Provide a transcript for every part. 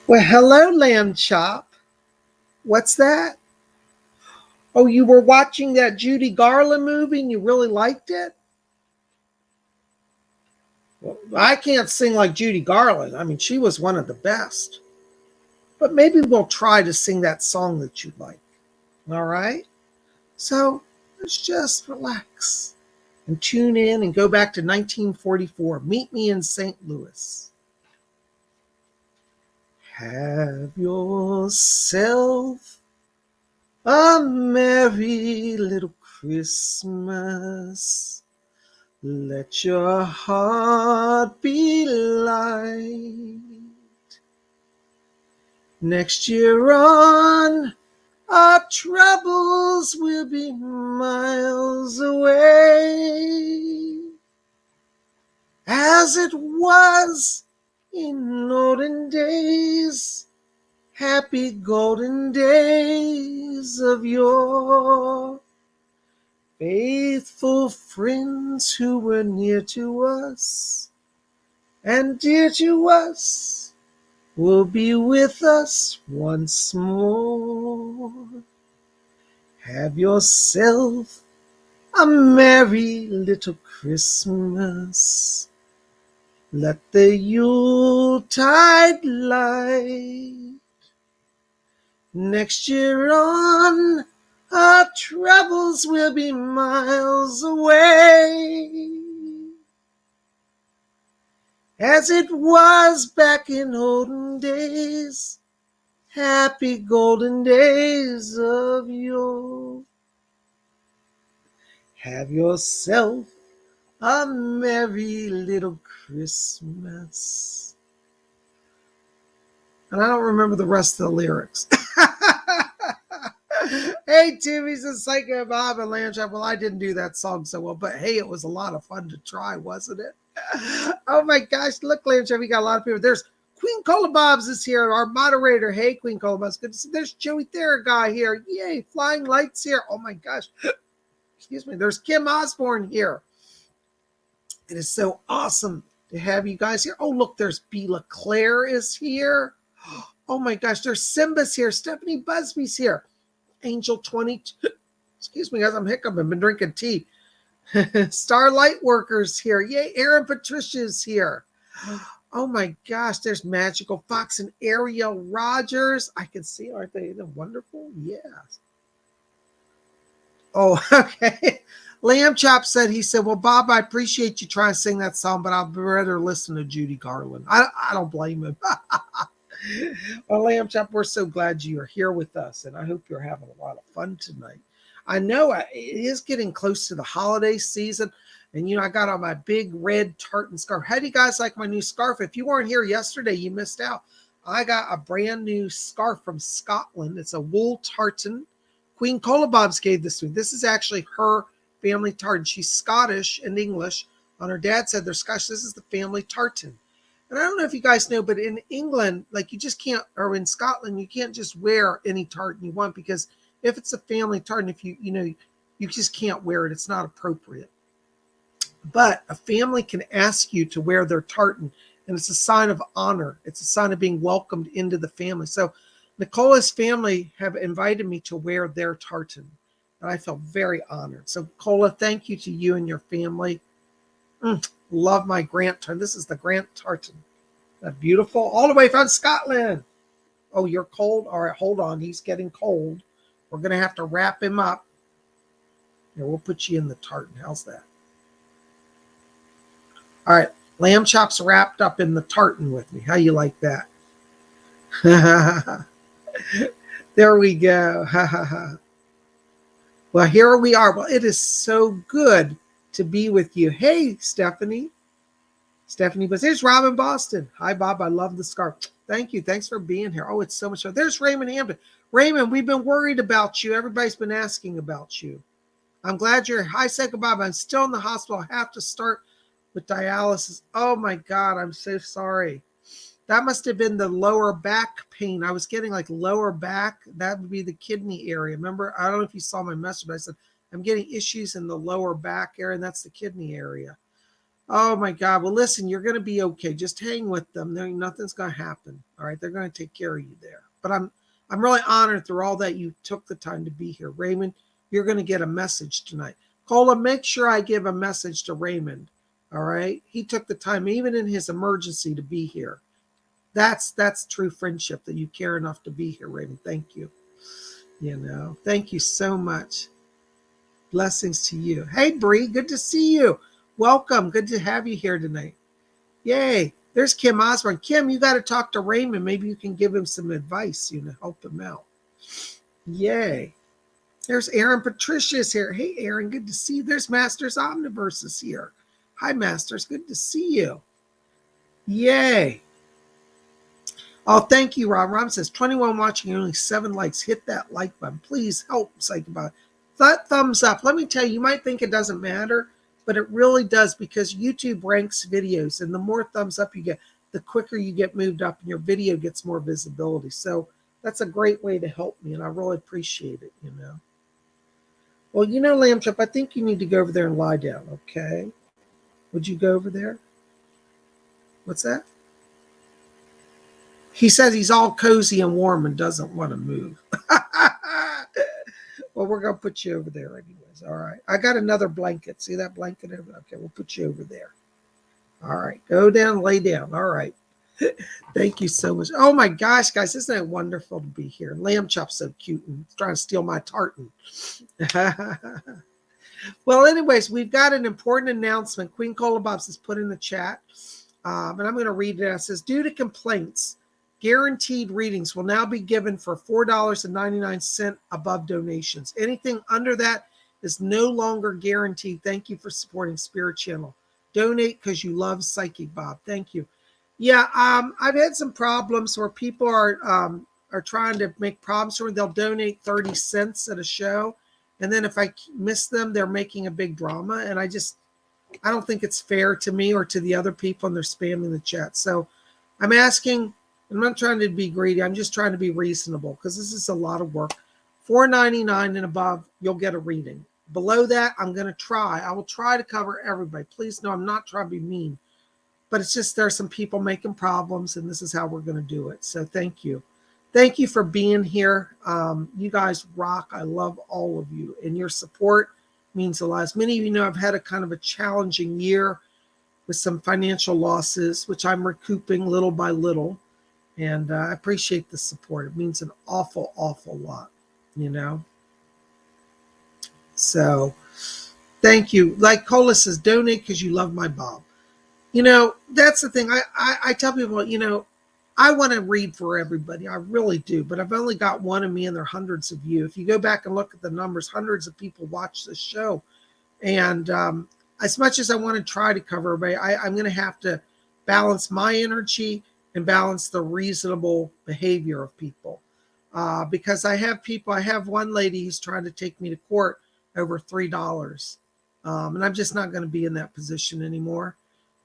Well, hello, Lamb Chop. What's that? Oh, you were watching that Judy Garland movie and you really liked it? Well, I can't sing like Judy Garland. I mean, she was one of the best. But maybe we'll try to sing that song that you like. All right? So let's just relax and tune in and go back to 1944. Meet me in St. Louis. Have yourself a merry little Christmas. Let your heart be light. Next year on, our troubles will be miles away, as it was in olden days, happy golden days of yore. Faithful friends who were near to us and dear to us will be with us once more. Have yourself a merry little Christmas. Let the Yuletide light. Next year on, our troubles will be miles away, as it was back in olden days, happy golden days of yore. Have yourself a merry little Christmas. And I don't remember the rest of the lyrics. Hey, Timmy's a Psycho Bob and Lamb Chop. Well, I didn't do that song so well, but hey, it was a lot of fun to try, wasn't it? Oh my gosh, look, Lamb Chop, we got a lot of people. There's Queen Cola Bobs is here, our moderator. Hey, Queen Cola Bobs, good to see. There's Joey Theraguy here. Yay, Flying Lights here. Oh my gosh. Excuse me. There's Kim Osborne here. It is so awesome to have you guys here. Oh, look, there's B. LeClaire is here. Oh my gosh, there's Simba's here. Stephanie Busby's here. Angel 22. Excuse me, guys, I'm hiccuping. I've been drinking tea. Starlight Workers here. Yay, Aaron Patricia's here. Oh my gosh, there's Magical Fox and Ariel Rogers. I can see, aren't they wonderful? Yes. Oh, okay. Lamb Chop said, well, Bob, I appreciate you trying to sing that song, but I'd rather listen to Judy Garland. I don't blame him. Well, Lamb Chop, we're so glad you are here with us, and I hope you're having a lot of fun tonight. I know it is getting close to the holiday season, and I got on my big red tartan scarf. How do you guys like my new scarf? If you weren't here yesterday, you missed out. I got a brand new scarf from Scotland. It's a wool tartan. Queen Cola Bobs gave this to me. This is actually her family tartan. She's Scottish and English. On her dad's side, they're Scottish. This is the family tartan. And I don't know if you guys know, but in England, like you just can't, or in Scotland, you can't just wear any tartan you want, because if it's a family tartan, if you just can't wear it. It's not appropriate. But a family can ask you to wear their tartan, and it's a sign of honor. It's a sign of being welcomed into the family. So Nicola's family have invited me to wear their tartan, and I feel very honored. So Cola, thank you to you and your family. Love my Grant tartan. This is the Grant tartan. That beautiful, all the way from Scotland. Oh, you're cold? All right, hold on. He's getting cold. We're going to have to wrap him up. Here, we'll put you in the tartan. How's that? All right, Lamb Chop's wrapped up in the tartan with me. How you like that? There we go. Well, here we are. Well, it is so good to be with you. Hey, Stephanie. Stephanie, but there's Robin Boston. Hi, Bob. I love the scarf. Thank you. Thanks for being here. Oh, it's so much fun. There's Raymond Hampton. Raymond, we've been worried about you. Everybody's been asking about you. I'm glad you're here. Hi, Psycho Bob. I'm still in the hospital. I have to start with dialysis. Oh, my God. I'm so sorry. That must have been the lower back pain. I was getting like lower back. That would be the kidney area. Remember, I don't know if you saw my message, but I said, I'm getting issues in the lower back area, and that's the kidney area. Oh my God. Well, listen, you're going to be okay. Just hang with them. Nothing's going to happen. All right. They're going to take care of you there. But I'm really honored through all that you took the time to be here. Raymond, you're going to get a message tonight. Cola, make sure I give a message to Raymond. All right. He took the time, even in his emergency, to be here. That's true friendship, that you care enough to be here, Raymond. Thank you. Thank you so much. Blessings to you. Hey, Bree, good to see you. Welcome. Good to have you here tonight. Yay. There's Kim Osborne. Kim, you got to talk to Raymond. Maybe you can give him some advice, help him out. Yay. There's Aaron. Patricia's here. Hey, Aaron, good to see you. There's Masters Omniverse is here. Hi, Masters. Good to see you. Yay. Oh, thank you, Rob. Rob says 21 watching, only 7 likes. Hit that like button. Please help PsychicBob. That thumbs up. Let me tell you, you might think it doesn't matter, but it really does, because YouTube ranks videos, and the more thumbs up you get, the quicker you get moved up and your video gets more visibility. So that's a great way to help me, and I really appreciate it, Well, Lamb Chop, I think you need to go over there and lie down, okay? Would you go over there? What's that? He says he's all cozy and warm and doesn't want to move. Well, we're going to put you over there anyways. All right. I got another blanket. See that blanket over there? Okay, we'll put you over there. All right. Go down, lay down. All right. Thank you so much. Oh, my gosh, guys. Isn't it wonderful to be here? Lamb Chop's so cute and trying to steal my tartan. Well, anyways, we've got an important announcement. Queen Cola Bobs has put in the chat, and I'm going to read it. It says, due to complaints, guaranteed readings will now be given for $4.99 above donations. Anything under that is no longer guaranteed. Thank you for supporting Spirit Channel. Donate because you love Psychic Bob. Thank you. Yeah, I've had some problems where people are trying to make problems for me. They'll donate 30 cents at a show, and then if I miss them, they're making a big drama, and I don't think it's fair to me or to the other people, and they're spamming the chat. So I'm asking. I'm not trying to be greedy. I'm just trying to be reasonable, because this is a lot of work. $4.99 and above, you'll get a reading. Below that, I'm going to try. I will try to cover everybody. Please know I'm not trying to be mean. But it's just there are some people making problems, and this is how we're going to do it. So thank you. Thank you for being here. You guys rock. I love all of you. And your support means a lot. As many of you know, I've had a kind of a challenging year with some financial losses, which I'm recouping little by little. And I appreciate the support. It means an awful, awful lot, So thank you. Like Cola says, donate because you love my Bob. That's the thing. I tell people, I want to read for everybody. I really do. But I've only got one of me, and there are hundreds of you. If you go back and look at the numbers, hundreds of people watch this show. And as much as I want to try to cover everybody, I'm going to have to balance my energy and balance the reasonable behavior of people. Because I have one lady who's trying to take me to court over $3. And I'm just not going to be in that position anymore.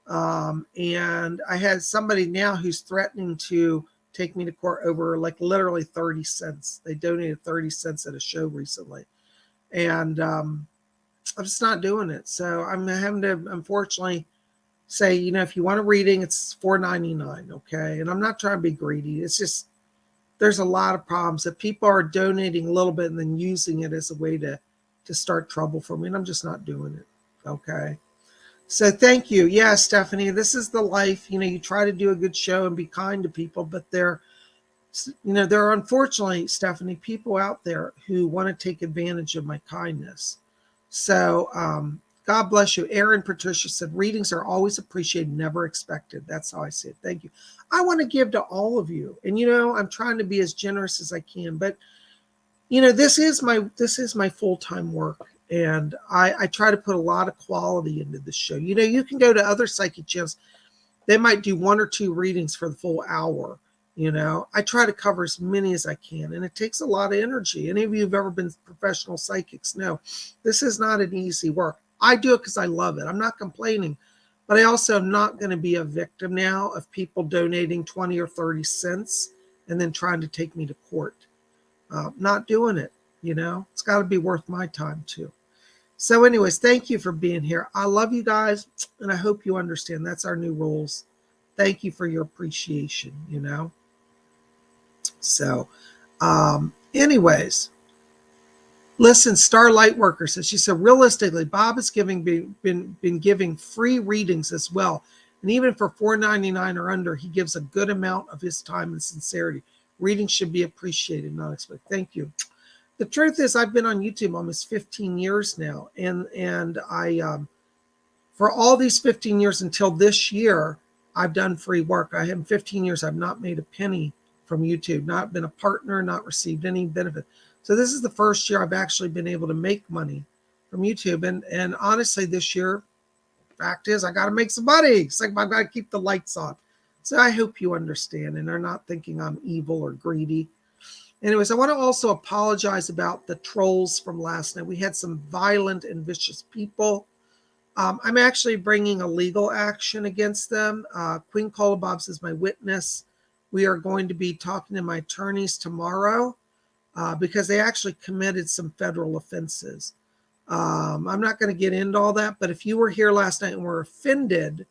And I had somebody now who's threatening to take me to court over like literally 30 cents. They donated 30 cents at a show recently. And I'm just not doing it. So I'm having to, unfortunately, say, if you want a reading, it's $4.99, okay? And I'm not trying to be greedy. It's just, there's a lot of problems that people are donating a little bit and then using it as a way to start trouble for me, and I'm just not doing it, okay? So thank you. Yeah, Stephanie, this is the life. You try to do a good show and be kind to people, but there are unfortunately, Stephanie, people out there who want to take advantage of my kindness. So, God bless you. Aaron Patricia said, readings are always appreciated, never expected. That's how I say it. Thank you. I want to give to all of you. And, I'm trying to be as generous as I can. But, this is my full-time work. And I try to put a lot of quality into the show. You can go to other psychic channels. They might do 1 or 2 readings for the full hour. I try to cover as many as I can, and it takes a lot of energy. Any of you who've ever been professional psychics know this is not an easy work. I do it because I love it. I'm not complaining, but I also am not going to be a victim now of people donating 20 or 30 cents and then trying to take me to court. Not doing it. It's got to be worth my time too. So anyways, thank you for being here. I love you guys, and I hope you understand. That's our new rules. Thank you for your appreciation, you know. So anyways, listen, Starlight Worker says, she said, realistically, Bob is been giving free readings as well. And even for $4.99 or under, he gives a good amount of his time and sincerity. Readings should be appreciated, not expected. Thank you. The truth is, I've been on YouTube almost 15 years now, and I for all these 15 years until this year, I've done free work. I have 15 years. I've not made a penny from YouTube, not been a partner, not received any benefit. So this is the first year I've actually been able to make money from YouTube. And honestly, this year, fact is, I got to make some money. It's like I've got to keep the lights on. So I hope you understand and are not thinking I'm evil or greedy. Anyways, I want to also apologize about the trolls from last night. We had some violent and vicious people. I'm actually bringing a legal action against them. Queen Colabobs is my witness. We are going to be talking to my attorneys tomorrow because they actually committed some federal offenses. I'm not going to get into all that, but if you were here last night and were offended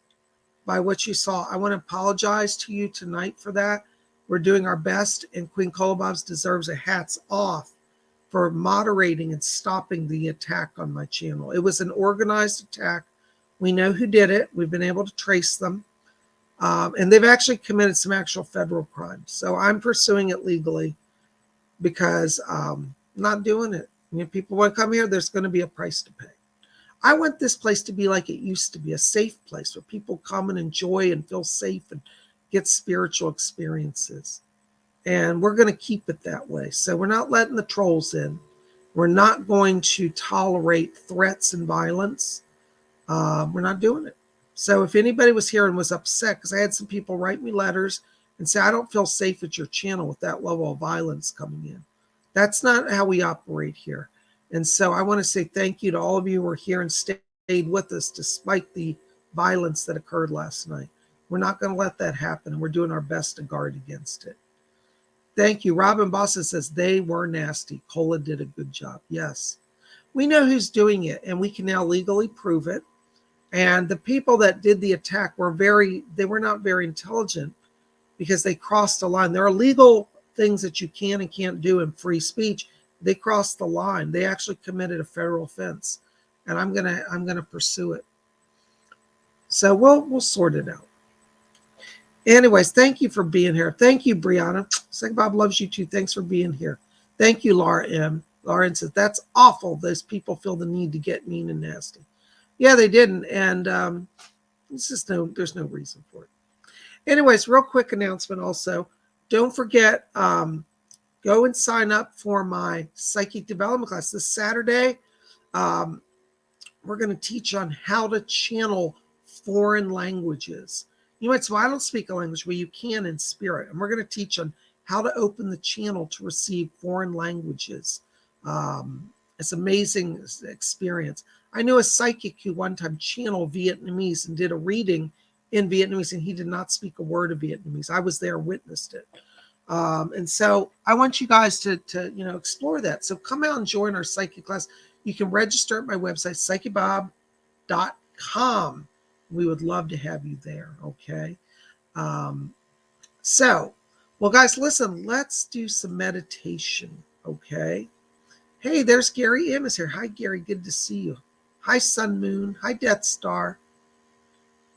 by what you saw, I want to apologize to you tonight for that. We're doing our best, and Queen Colabobs deserves a hats off for moderating and stopping the attack on my channel. It was an organized attack. We know who did it. We've been able to trace them. And they've actually committed some actual federal crimes. So I'm pursuing it legally because I'm not doing it. If people want to come here, there's going to be a price to pay. I want this place to be like it used to be, a safe place where people come and enjoy and feel safe and get spiritual experiences. And we're going to keep it that way. So we're not letting the trolls in. We're not going to tolerate threats and violence. We're not doing it. So if anybody was here and was upset, because I had some people write me letters and say, I don't feel safe at your channel with that level of violence coming in. That's not how we operate here. And so I want to say thank you to all of you who were here and stayed with us despite the violence that occurred last night. We're not going to let that happen, and we're doing our best to guard against it. Thank you. Robin Bossa says they were nasty. Cola did a good job. Yes. We know who's doing it, and we can now legally prove it. And the people that did the attack were not very intelligent because they crossed the line. There are legal things that you can and can't do in free speech. They crossed the line. They actually committed a federal offense, and I'm gonna pursue it. So we'll sort it out. Anyways, thank you for being here. Thank you, Brianna. Psychic Bob loves you too. Thanks for being here. Thank you, Laura M. Laura M says, that's awful. Those people feel the need to get mean and nasty. Yeah, they didn't. And there's no reason for it. Anyways, real quick announcement also. Don't forget, go and sign up for my psychic development class this Saturday. We're going to teach on how to channel foreign languages. You might say, well, I don't speak a language. Well, you can in spirit. And we're going to teach on how to open the channel to receive foreign languages. It's an amazing experience. I knew a psychic who one time channeled Vietnamese and did a reading in Vietnamese, and he did not speak a word of Vietnamese. I was there, witnessed it. And so I want you guys to explore that. So come out and join our psychic class. You can register at my website, PsychicBob.com. We would love to have you there, okay? Well, guys, listen, let's do some meditation, okay? Hey, there's Gary M. is here. Hi, Gary, good to see you. Hi, Sun Moon. Hi, Death Star.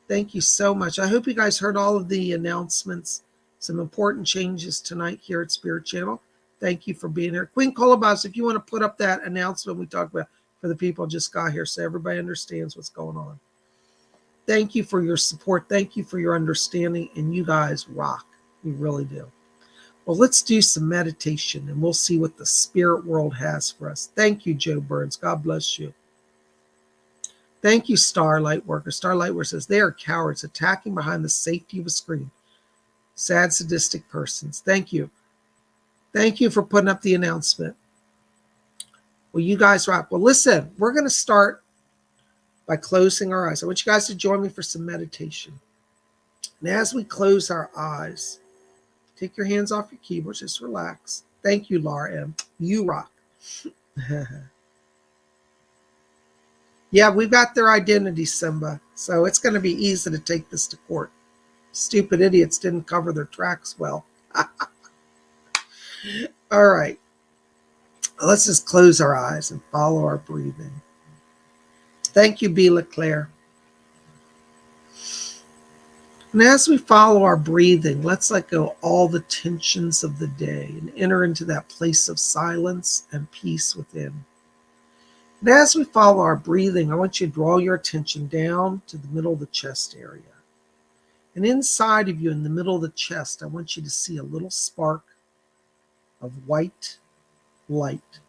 Thank you so much. I hope you guys heard all of the announcements, some important changes tonight here at Spirit Channel. Thank you for being here. Queen Colabobs, if you want to put up that announcement we talked about for the people just got here so everybody understands what's going on. Thank you for your support. Thank you for your understanding. And you guys rock. You really do. Well, let's do some meditation and we'll see what the spirit world has for us. Thank you, Joe Burns. God bless you. Thank you, Starlight Worker. Starlight Worker says, they are cowards attacking behind the safety of a screen. Sad, sadistic persons. Thank you. Thank you for putting up the announcement. Well, you guys rock. Well, listen, we're going to start by closing our eyes. I want you guys to join me for some meditation. And as we close our eyes, take your hands off your keyboards, just relax. Thank you, Laura M. You rock. Yeah, we've got their identity, Simba. So it's going to be easy to take this to court. Stupid idiots didn't cover their tracks well. All right. Let's just close our eyes and follow our breathing. Thank you, B. LeClaire. And as we follow our breathing, let's let go all the tensions of the day and enter into that place of silence and peace within. And as we follow our breathing, I want you to draw your attention down to the middle of the chest area. And inside of you, in the middle of the chest, I want you to see a little spark of white light.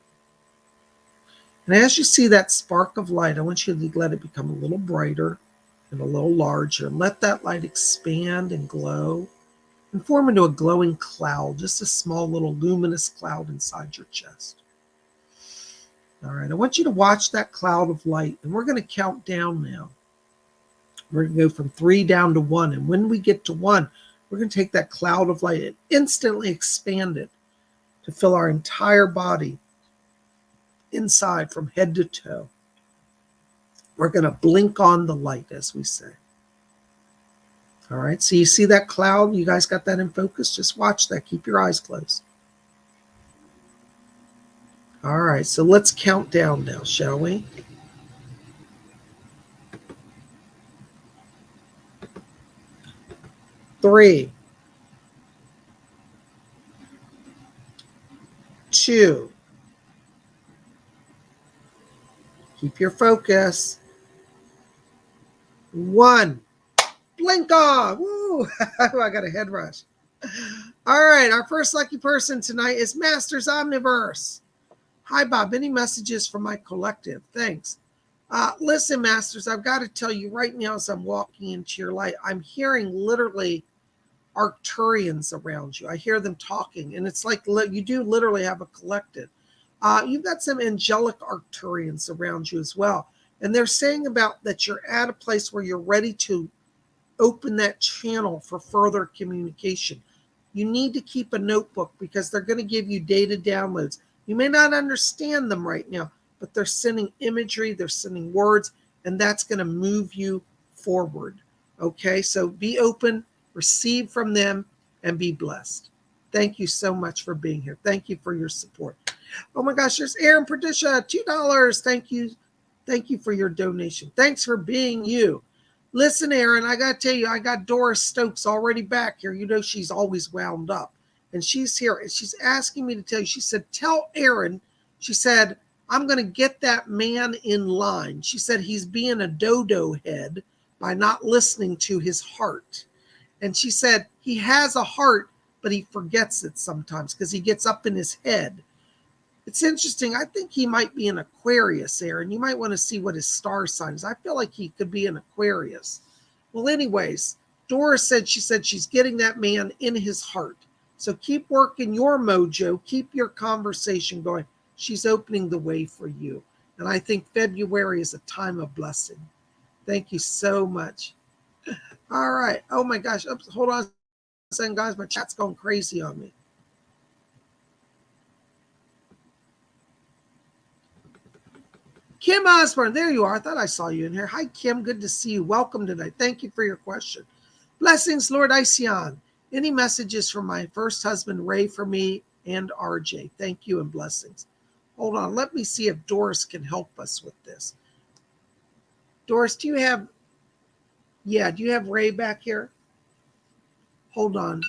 And as you see that spark of light, I want you to let it become a little brighter and a little larger. And let that light expand and glow and form into a glowing cloud, just a small little luminous cloud inside your chest. All right, I want you to watch that cloud of light, and we're going to count down now. We're going to go from 3 down to 1. And when we get to 1, we're going to take that cloud of light and instantly expand it to fill our entire body inside from head to toe. We're going to blink on the light, as we say. All right, so you see that cloud? You guys got that in focus? Just watch that. Keep your eyes closed. All right, so let's count down now, shall we? Three, 2. Keep your focus. 1. Blink on. Woo! I got a head rush. All right, our first lucky person tonight is Masters Omniverse. Hi, Bob. Any messages from my collective? Thanks. Listen, Masters, I've got to tell you right now as I'm walking into your light, I'm hearing literally Arcturians around you. I hear them talking, and it's like you do literally have a collective. You've got some angelic Arcturians around you as well. And they're saying about that you're at a place where you're ready to open that channel for further communication. You need to keep a notebook because they're going to give you data downloads. You may not understand them right now, but they're sending imagery, they're sending words, and that's going to move you forward. Okay, so be open, receive from them, and be blessed. Thank you so much for being here. Thank you for your support. Oh my gosh, there's Aaron Patricia, $2. Thank you. Thank you for your donation. Thanks for being you. Listen, Aaron, I got to tell you, I got Doris Stokes already back here. You know, she's always wound up. And she's here, and she's asking me to tell you. She said, tell Aaron, she said, I'm going to get that man in line. She said he's being a dodo head by not listening to his heart. And she said he has a heart, but he forgets it sometimes because he gets up in his head. It's interesting. I think he might be an Aquarius, Aaron. You might want to see what his star sign is. I feel like he could be an Aquarius. Well, anyways, Doris said she's getting that man in his heart. So keep working your mojo. Keep your conversation going. She's opening the way for you. And I think February is a time of blessing. Thank you so much. All right. Oh, my gosh. Oops, hold on a second, guys. My chat's going crazy on me. Kim Osborne, there you are. I thought I saw you in here. Hi, Kim. Good to see you. Welcome tonight. Thank you for your question. Blessings, Lord Isian. Any messages from my first husband, Ray, for me and RJ? Thank you and blessings. Hold on. Let me see if Doris can help us with this. Doris, do you have Ray back here? Hold on.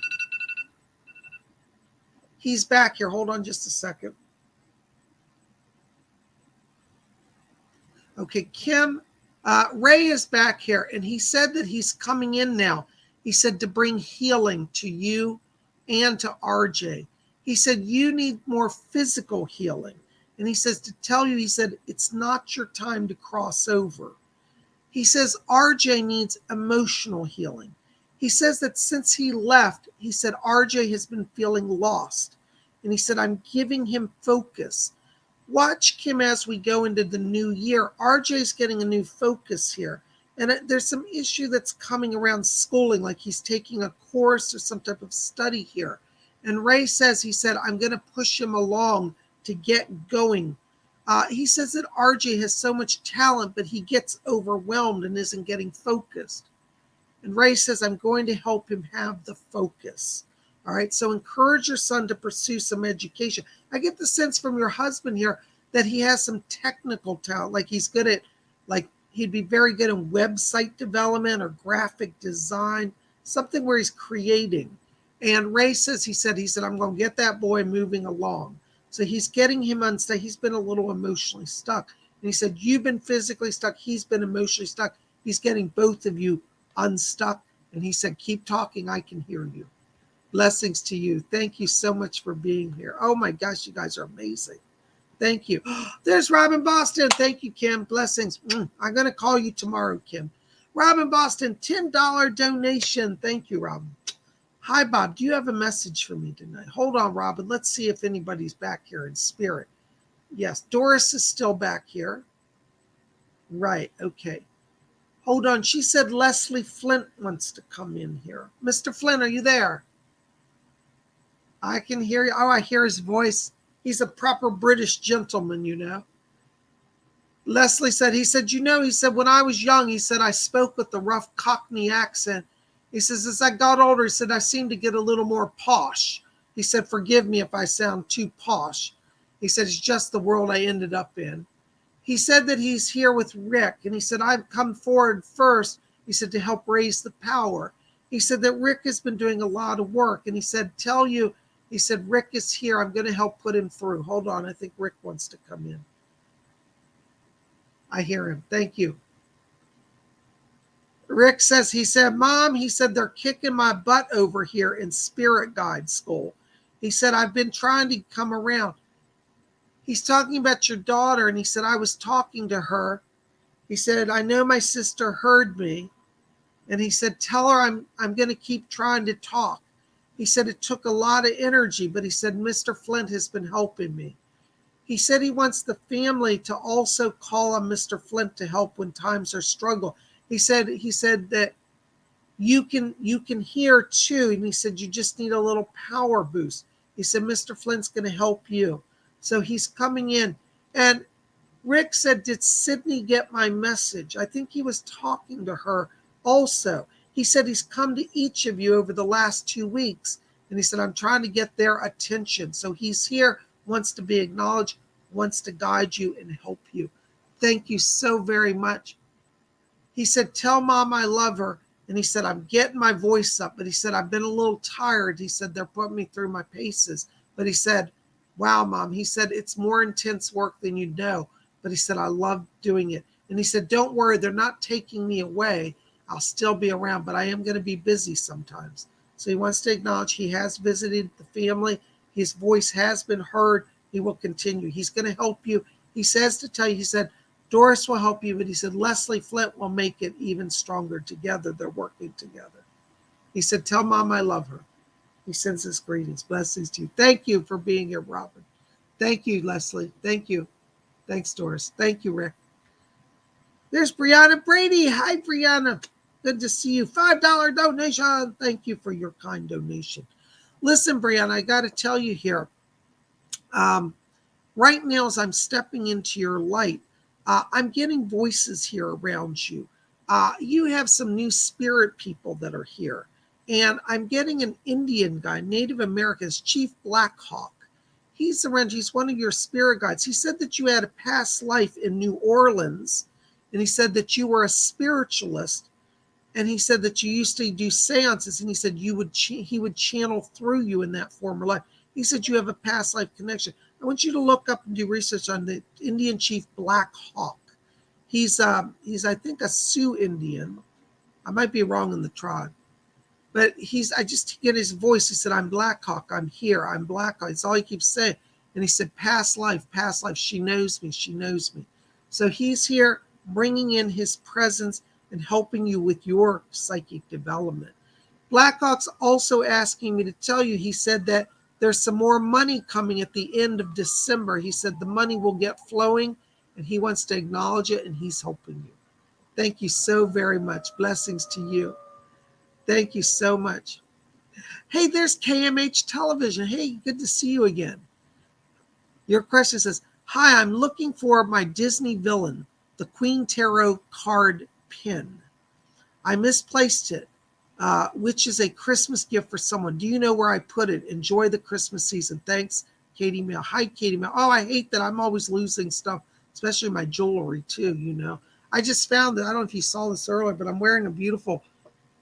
He's back here. Hold on just a second. Okay, Kim, Ray is back here, and he said that he's coming in now. He said to bring healing to you and to RJ. He said you need more physical healing. And he says to tell you, he said, it's not your time to cross over. He says RJ needs emotional healing. He says that since he left, he said RJ has been feeling lost. And he said, I'm giving him focus. Watch Kim as we go into the new year. RJ's getting a new focus here. And there's some issue that's coming around schooling, like he's taking a course or some type of study here. And Ray says, he said, I'm going to push him along to get going. He says that RJ has so much talent, but he gets overwhelmed and isn't getting focused. And Ray says, I'm going to help him have the focus. All right. So encourage your son to pursue some education. I get the sense from your husband here that he has some technical talent. Like he's good at, like he'd be very good in website development or graphic design, something where he's creating. And Ray says, he said, I'm going to get that boy moving along. So he's getting him unstuck. He's been a little emotionally stuck. And he said, you've been physically stuck. He's been emotionally stuck. He's getting both of you unstuck. And he said, keep talking. I can hear you. Blessings to you. Thank you so much for being here. Oh my gosh, you guys are amazing. Thank you. There's Robin Boston. Thank you, Kim. Blessings. I'm going to call you tomorrow, Kim. Robin Boston, $10 donation. Thank you, Robin. Hi, Bob. Do you have a message for me tonight? Hold on, Robin. Let's see if anybody's back here in spirit. Yes, Doris is still back here. Right. Okay. Hold on. She said Leslie Flint wants to come in here. Mr. Flint, are you there? I can hear you. Oh, I hear his voice. He's a proper British gentleman, you know. Leslie said, he said, when I was young, he said, I spoke with a rough Cockney accent. He says, as I got older, he said, I seemed to get a little more posh. He said, forgive me if I sound too posh. He said, it's just the world I ended up in. He said that he's here with Rick. And he said, I've come forward first, he said, to help raise the power. He said that Rick has been doing a lot of work. And he said, he said, Rick is here. I'm going to help put him through. Hold on. I think Rick wants to come in. I hear him. Thank you. Rick says, he said, Mom, he said, they're kicking my butt over here in spirit guide school. He said, I've been trying to come around. He's talking about your daughter. And he said, I was talking to her. He said, I know my sister heard me. And he said, tell her I'm going to keep trying to talk. He said, it took a lot of energy, but he said, Mr. Flint has been helping me. He said he wants the family to also call on Mr. Flint to help when times are struggle. He said that you can hear too. And he said, you just need a little power boost. He said, Mr. Flint's going to help you. So he's coming in. And Rick said, did Sydney get my message? I think he was talking to her also. He said, he's come to each of you over the last 2 weeks. And he said, I'm trying to get their attention. So he's here, wants to be acknowledged, wants to guide you and help you. Thank you so very much. He said, tell Mom I love her. And he said, I'm getting my voice up. But he said, I've been a little tired. He said, they're putting me through my paces. But he said, wow, Mom. He said, it's more intense work than you know. But he said, I love doing it. And he said, don't worry. They're not taking me away. I'll still be around, but I am going to be busy sometimes. So he wants to acknowledge he has visited the family. His voice has been heard. He will continue. He's going to help you. He says to tell you, he said, Doris will help you, but he said, Leslie Flint will make it even stronger together. They're working together. He said, tell Mom I love her. He sends his greetings. Blessings to you. Thank you for being here, Robin. Thank you, Leslie. Thank you. Thanks, Doris. Thank you, Rick. There's Brianna Brady. Hi, Brianna. Good to see you. $5 donation. Thank you for your kind donation. Listen, Brianna, I got to tell you here. Right now, as I'm stepping into your light, I'm getting voices here around you. You have some new spirit people that are here. And I'm getting an Indian guy, Native Americans, Chief Black Hawk. He's around. He's one of your spirit guides. He said that you had a past life in New Orleans. And he said that you were a spiritualist. And he said that you used to do seances. And he said he would channel through you in that former life. He said you have a past life connection. I want you to look up and do research on the Indian chief Black Hawk. He's I think a Sioux Indian. I might be wrong in the tribe, but I just get his voice. He said, I'm Black Hawk. I'm here. I'm Black Hawk. It's all he keeps saying. And he said, past life. She knows me. She knows me. So he's here bringing in his presence and helping you with your psychic development. Black Hawk's also asking me to tell you, he said that there's some more money coming at the end of December. He said the money will get flowing and he wants to acknowledge it and he's helping you. Thank you so very much. Blessings to you. Thank you so much. Hey, there's KMH Television. Hey, good to see you again. Your question says, Hi, I'm looking for my Disney villain, the Queen Tarot card pin. I misplaced it, which is a Christmas gift for someone. Do you know where I put it? Enjoy the Christmas season. Thanks, Katie Mail. Hi, Katie Mail. Oh, I hate that I'm always losing stuff, especially my jewelry too, you know. I just found it. I don't know if you saw this earlier, but I'm wearing a beautiful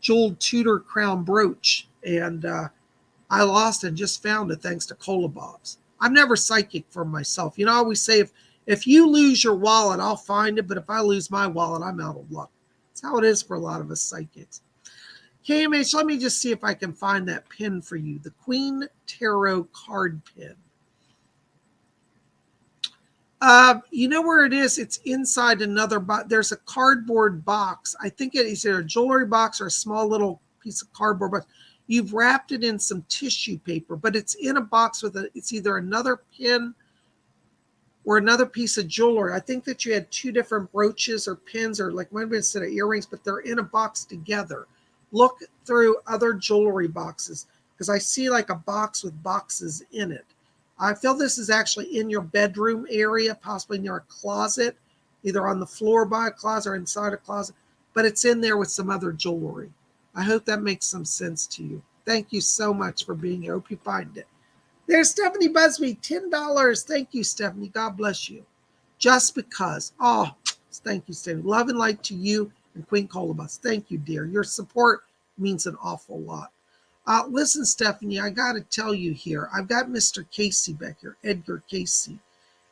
jeweled Tudor crown brooch, and I lost it and just found it thanks to Cola Bob's. I'm never psychic for myself. You know, I always say if you lose your wallet, I'll find it, but if I lose my wallet, I'm out of luck. That's how it is for a lot of us psychics. KMH, let me just see if I can find that pin for you. The Queen Tarot card pin. You know where it is? It's inside another box. There's a cardboard box. I think it is either a jewelry box or a small little piece of cardboard box. You've wrapped it in some tissue paper, but it's in a box with it's either another pin or another piece of jewelry. I think that you had two different brooches or pins or like might have been a set of earrings, but they're in a box together. Look through other jewelry boxes because I see like a box with boxes in it. I feel this is actually in your bedroom area, possibly near a closet, either on the floor by a closet or inside a closet, but it's in there with some other jewelry. I hope that makes some sense to you. Thank you so much for being here. I hope you find it. There's Stephanie Busby, $10. Thank you, Stephanie. God bless you. Just because. Oh, thank you, Stephanie. Love and light to you and Queen Colobus. Thank you, dear. Your support means an awful lot. Listen, Stephanie, I got to tell you here, I've got Mr. Casey back here, Edgar Casey.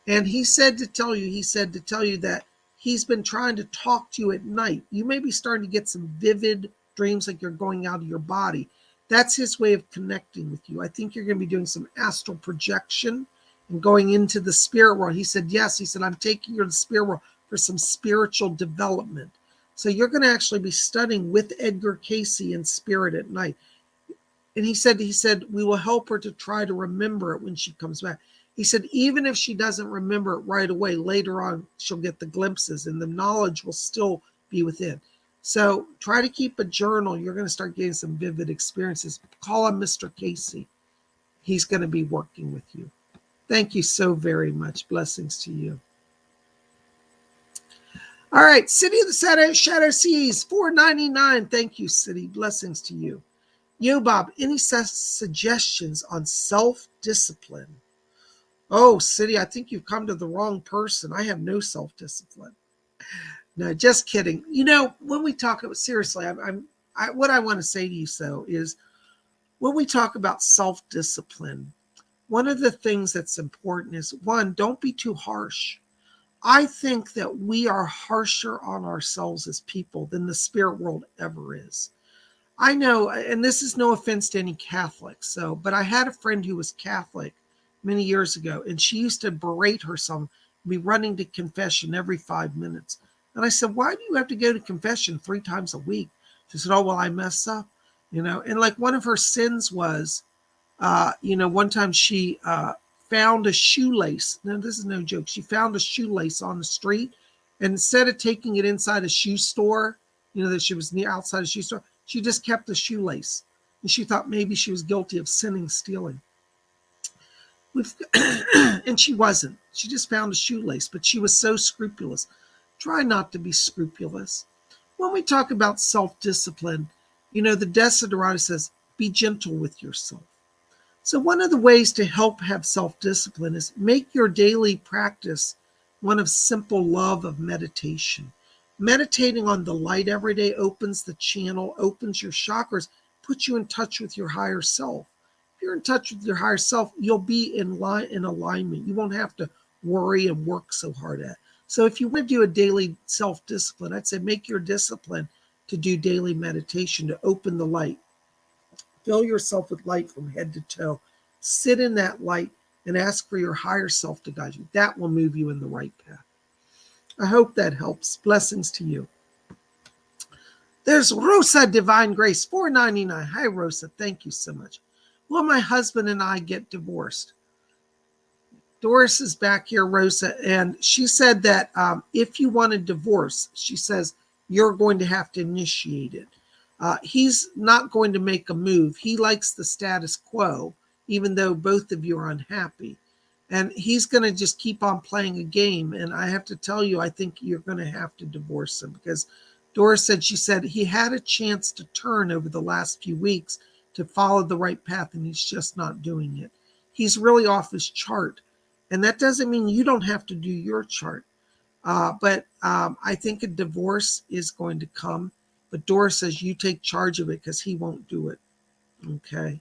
And he said to tell you that he's been trying to talk to you at night. You may be starting to get some vivid dreams like you're going out of your body. That's his way of connecting with you. I think you're going to be doing some astral projection and going into the spirit world. He said, yes. He said, I'm taking you to the spirit world for some spiritual development. So you're going to actually be studying with Edgar Casey in spirit at night. And he said, we will help her to try to remember it when she comes back. He said, even if she doesn't remember it right away, later on, she'll get the glimpses and the knowledge will still be within. So try to keep a journal. You're going to start getting some vivid experiences. Call him Mr. Casey. He's going to be working with you. Thank you so very much. Blessings to you. All right. City of the Shadow Seas, $4.99. Thank you, City. Blessings to you. Yo, Bob, any suggestions on self-discipline? Oh, City, I think you've come to the wrong person. I have no self-discipline. No, just kidding. You know, when we talk about, seriously, what I want to say to you, so is when we talk about self-discipline, one of the things that's important is, one, don't be too harsh. I think that we are harsher on ourselves as people than the spirit world ever is. I know, and this is no offense to any Catholics, but I had a friend who was Catholic many years ago, and she used to berate herself, be running to confession every 5 minutes. And I said, why do you have to go to confession 3 times a week? She said, oh, well, I mess up, you know. And like one of her sins was, one time she found a shoelace. Now, this is no joke. She found a shoelace on the street, and instead of taking it inside a shoe store, that she was near outside a shoe store, she just kept the shoelace. And she thought maybe she was guilty of sinning, stealing. And she wasn't. She just found a shoelace, but she was so scrupulous. Try not to be scrupulous. When we talk about self-discipline, the Desiderata says, be gentle with yourself. So one of the ways to help have self-discipline is make your daily practice one of simple love of meditation. Meditating on the light every day opens the channel, opens your chakras, puts you in touch with your higher self. If you're in touch with your higher self, you'll be in alignment. You won't have to worry and work so hard at it. So if you want to do a daily self-discipline, I'd say make your discipline to do daily meditation, to open the light. Fill yourself with light from head to toe. Sit in that light and ask for your higher self to guide you. That will move you in the right path. I hope that helps. Blessings to you. There's Rosa Divine Grace, $4.99. Hi, Rosa. Thank you so much. Will my husband and I get divorced? Doris is back here, Rosa, and she said that if you want a divorce, she says you're going to have to initiate it. He's not going to make a move. He likes the status quo, even though both of you are unhappy. And he's going to just keep on playing a game. And I have to tell you, I think you're going to have to divorce him, because Doris said, she said he had a chance to turn over the last few weeks to follow the right path, and he's just not doing it. He's really off his chart. And that doesn't mean you don't have to do your chart. But I think a divorce is going to come. But Doris says you take charge of it, because he won't do it. Okay.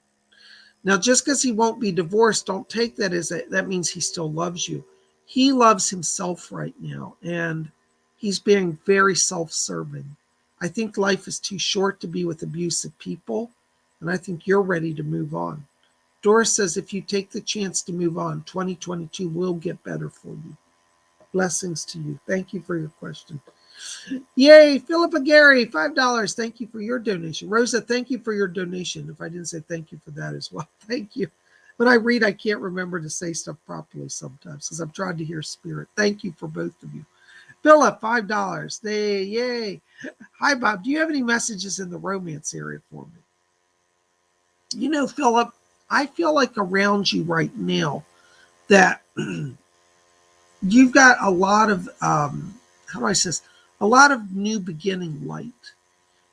Now, just because he won't be divorced, don't take that as that means he still loves you. He loves himself right now, and he's being very self-serving. I think life is too short to be with abusive people, and I think you're ready to move on. Doris says if you take the chance to move on, 2022 will get better for you. Blessings to you. Thank you for your question. Yay, Philippa Gary, $5. Thank you for your donation. Rosa, thank you for your donation. If I didn't say thank you for that as well, thank you. When I read, I can't remember to say stuff properly sometimes because I'm trying to hear spirit. Thank you for both of you. Philip, $5. Yay. Hi, Bob. Do you have any messages in the romance area for me? You know, Philip, I feel like around you right now that you've got a lot of, how do I say this? A lot of new beginning light.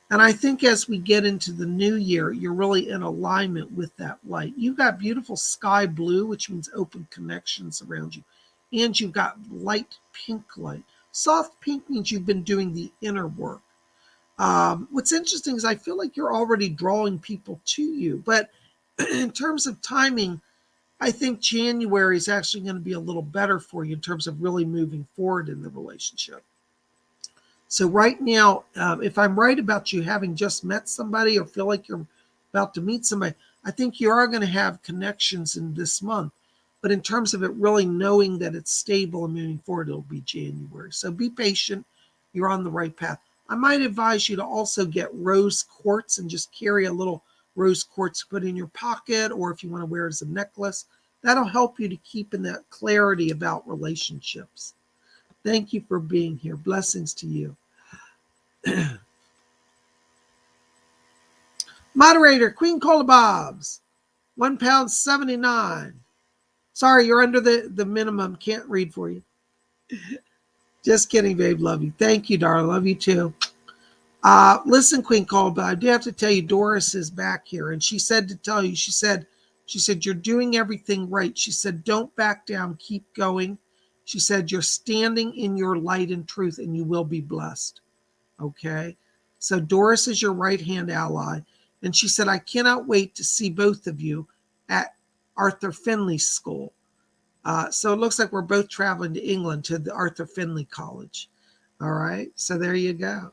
And I think as we get into the new year, you're really in alignment with that light. You've got beautiful sky blue, which means open connections around you. And you've got light pink light. Soft pink means you've been doing the inner work. What's interesting is I feel like you're already drawing people to you. But in terms of timing, I think January is actually going to be a little better for you in terms of really moving forward in the relationship. So right now, if I'm right about you having just met somebody or feel like you're about to meet somebody, I think you are going to have connections in this month. But in terms of it really knowing that it's stable and moving forward, it'll be January. So be patient. You're on the right path. I might advise you to also get rose quartz and just carry a little rose quartz to put in your pocket, or if you want to wear it as a necklace. That'll help you to keep in that clarity about relationships. Thank you for being here. Blessings to you. Moderator, Queen Cola Bobs, £1.79. Sorry, you're under the minimum. Can't read for you. Just kidding, babe. Love you. Thank you, darling. Love you too. Listen, Queen Cola Bob, I do have to tell you, Doris is back here, and she said to tell you, she said, you're doing everything right. She said, don't back down. Keep going. She said, you're standing in your light and truth, and you will be blessed. Okay, so Doris is your right-hand ally. And she said, I cannot wait to see both of you at Arthur Findlay School. So it looks like we're both traveling to England to the Arthur Findlay College. All right, so there you go.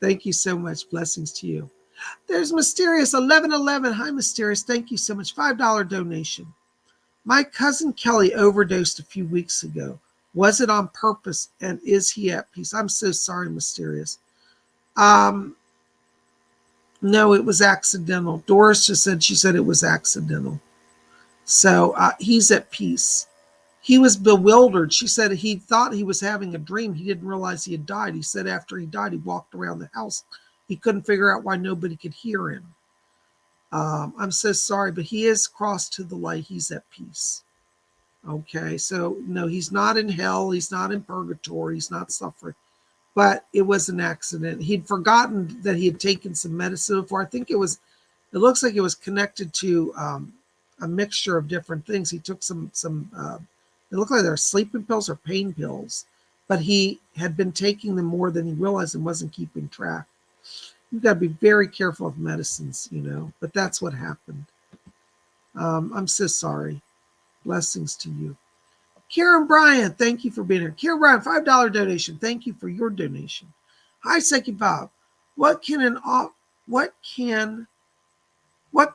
Thank you so much. Blessings to you. There's Mysterious 1111. Hi, Mysterious. Thank you so much. $5 donation. My cousin Kelly overdosed a few weeks ago. Was it on purpose? And is he at peace? I'm so sorry, Mysterious. No, it was accidental. Doris just said, she said it was accidental. So he's at peace. He was bewildered. She said he thought he was having a dream. He didn't realize he had died. He said after he died, he walked around the house. He couldn't figure out why nobody could hear him. I'm so sorry, but he is crossed to the light. He's at peace. Okay, so no, he's not in hell. He's not in purgatory. He's not suffering. But it was an accident. He'd forgotten that he had taken some medicine before. I think it looks like it was connected to a mixture of different things. He took some it looked like they were sleeping pills or pain pills, but he had been taking them more than he realized and wasn't keeping track. You've got to be very careful with medicines, but that's what happened. I'm so sorry. Blessings to you. Karen Bryant, thank you for being here. Karen Bryant, $5 donation. Thank you for your donation. Hi, Psychic Bob. What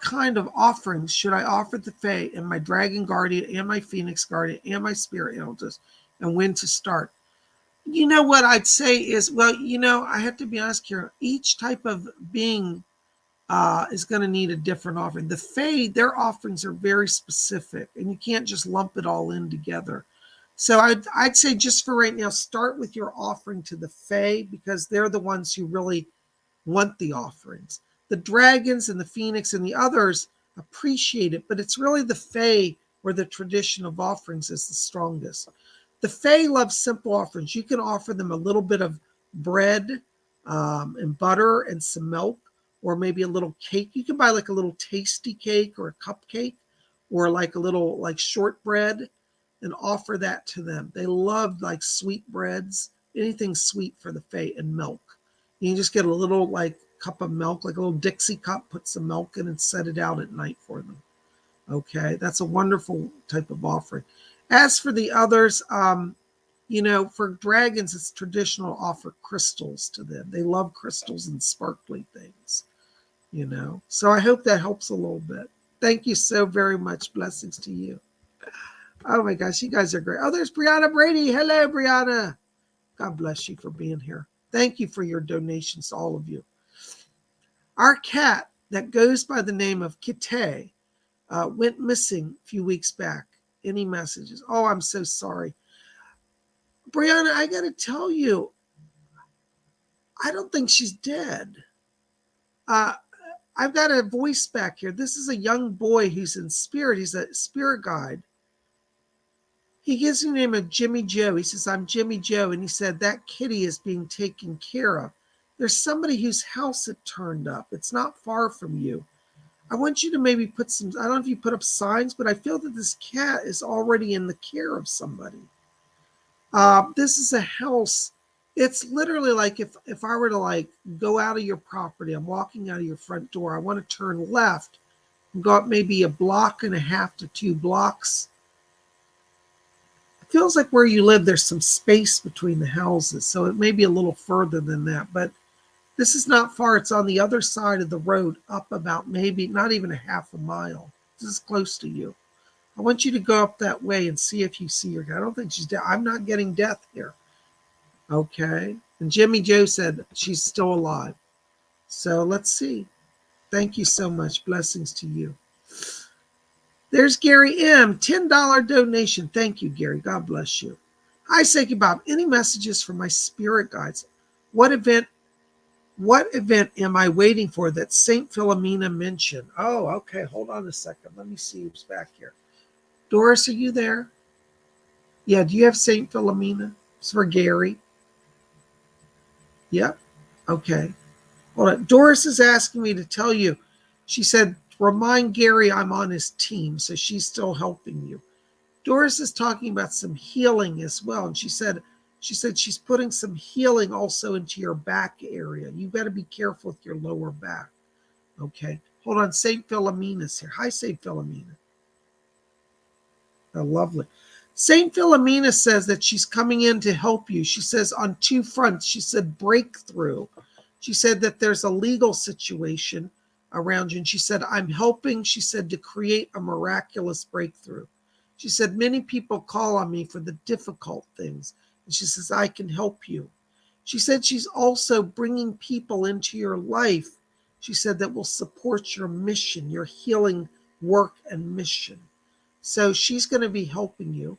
kind of offerings should I offer the Fae and my Dragon Guardian and my Phoenix Guardian and my Spirit Elders, and when to start? You know what I'd say is, I have to be honest, Karen, each type of being is going to need a different offering. The Fae, their offerings are very specific, and you can't just lump it all in together. So I'd say just for right now, start with your offering to the Fae, because they're the ones who really want the offerings. The dragons and the Phoenix and the others appreciate it, but it's really the Fae or the tradition of offerings is the strongest. The Fae love simple offerings. You can offer them a little bit of bread and butter and some milk, or maybe a little cake. You can buy like a little tasty cake or a cupcake, or like a little like shortbread, and offer that to them. They love like sweet breads, anything sweet for the Fae, and milk. You can just get a little like cup of milk, like a little Dixie cup, put some milk in and set it out at night for them. Okay, that's a wonderful type of offering. As for the others, for dragons, it's traditional to offer crystals to them. They love crystals and sparkly things, So I hope that helps a little bit. Thank you so very much. Blessings to you. Oh my gosh, you guys are great. Oh, there's Brianna Brady. Hello, Brianna. God bless you for being here. Thank you for your donations, all of you. Our cat that goes by the name of Kitty went missing a few weeks back. Any messages? Oh, I'm so sorry. Brianna, I got to tell you, I don't think she's dead. I've got a voice back here. This is a young boy who's in spirit. He's a spirit guide. He gives me the name of Jimmy Joe. He says, I'm Jimmy Joe. And he said, that kitty is being taken care of. There's somebody whose house it turned up. It's not far from you. I want you to maybe put some, I don't know if you put up signs, but I feel that this cat is already in the care of somebody. This is a house. It's literally like if I were to like go out of your property, I'm walking out of your front door, I want to turn left and go up maybe 1.5 blocks to 2 blocks. It feels like where you live, there's some space between the houses. So it may be a little further than that, but this is not far. It's on the other side of the road, up about maybe not even 1/2 mile. This is close to you. I want you to go up that way and see if you see her. I don't think she's dead. I'm not getting death here. Okay. And Jimmy Joe said she's still alive. So let's see. Thank you so much. Blessings to you. There's Gary M. $10 donation. Thank you, Gary. God bless you. Hi, PsychicBob. Any messages from my spirit guides? What event am I waiting for that St. Philomena mentioned? Oh, okay. Hold on a second. Let me see who's back here. Doris, are you there? Yeah, do you have St. Philomena? It's for Gary. Yep. Okay. Hold on. Doris is asking me to tell you. She said, remind Gary I'm on his team, so she's still helping you. Doris is talking about some healing as well, and she said she's putting some healing also into your back area. You've got to be careful with your lower back. Okay. Hold on. St. Philomena's here. Hi, St. Philomena. Oh, lovely. St. Philomena says that she's coming in to help you. She says on 2 fronts. She said breakthrough. She said that there's a legal situation around you. And she said, I'm helping, she said, to create a miraculous breakthrough. She said, many people call on me for the difficult things. And she says, I can help you. She said she's also bringing people into your life. She said that will support your mission, your healing work and mission. So she's going to be helping you.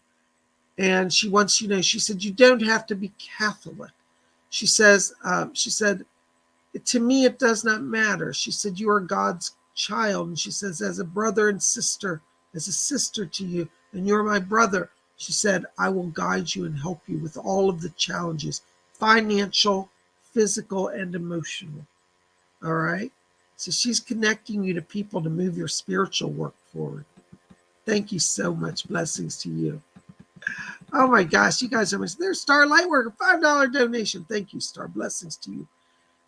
And she wants you to know, she said, you don't have to be Catholic. She said, to me, it does not matter. She said, you are God's child. And she says, as a brother and sister, as a sister to you, and you're my brother, she said, I will guide you and help you with all of the challenges, financial, physical, and emotional. All right? So she's connecting you to people to move your spiritual work forward. Thank you so much. Blessings to you. Oh my gosh, you guys are missing. There's Star Lightworker, $5 donation. Thank you, Star. Blessings to you.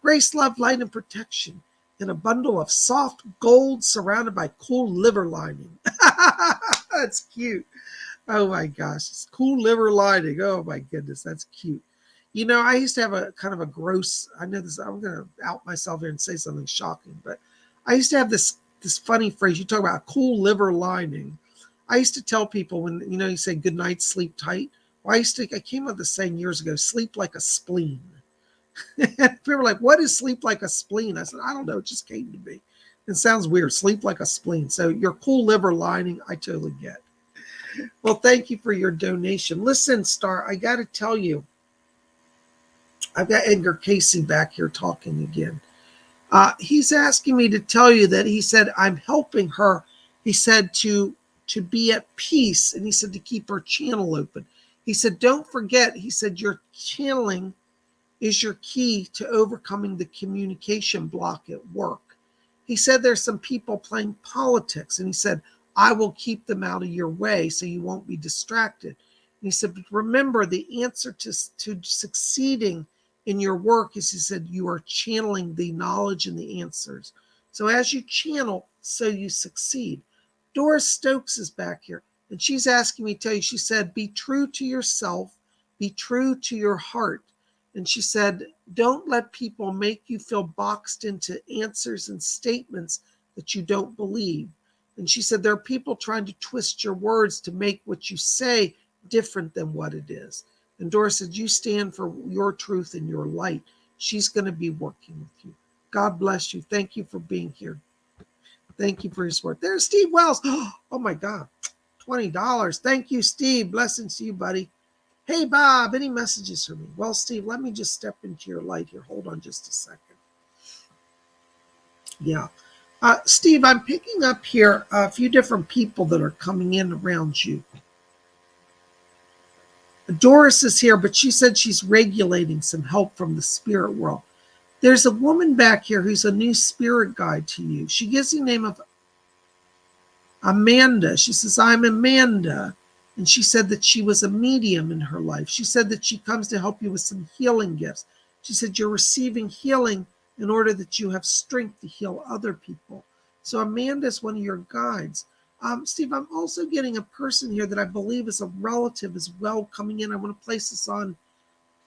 Grace, love, light, and protection in a bundle of soft gold surrounded by cool liver lining. That's cute. Oh my gosh, it's cool liver lining. Oh my goodness, that's cute. You know, I used to have a kind of a gross, I know this, I'm going to out myself here and say something shocking, but I used to have this funny phrase. You talk about a cool liver lining. I used to tell people when, you say good night, sleep tight. Well, I came up with the saying years ago, sleep like a spleen. People were like, what is sleep like a spleen? I said, I don't know. It just came to me. It sounds weird. Sleep like a spleen. So your cool liver lining, I totally get. Well, thank you for your donation. Listen, Star, I got to tell you, I've got Edgar Casey back here talking again. He's asking me to tell you that he said, I'm helping her. He said to to be at peace. And he said to keep her channel open. He said, don't forget, he said, your channeling is your key to overcoming the communication block at work. He said there's some people playing politics, and he said, I will keep them out of your way so you won't be distracted. And he said, but remember, the answer to succeeding in your work is, he said, you are channeling the knowledge and the answers. So as you channel, so you succeed. Doris Stokes is back here, and she's asking me to tell you, she said, be true to yourself, be true to your heart. And she said, don't let people make you feel boxed into answers and statements that you don't believe. And she said, there are people trying to twist your words to make what you say different than what it is. And Doris said, you stand for your truth and your light. She's going to be working with you. God bless you. Thank you for being here. Thank you for your support. There's Steve Wells. Oh my God. $20. Thank you, Steve. Blessings to you, buddy. Hey, Bob, any messages for me? Well, Steve, let me just step into your light here. Hold on just a second. Yeah. Steve, I'm picking up here a few different people that are coming in around you. Doris is here, but she said she's regulating some help from the spirit world. There's a woman back here who's a new spirit guide to you. She gives you the name of Amanda. She says, I'm Amanda. And she said that she was a medium in her life. She said that she comes to help you with some healing gifts. She said you're receiving healing in order that you have strength to heal other people. So Amanda is one of your guides. Steve, I'm also getting a person here that I believe is a relative as well coming in. I want to place this on,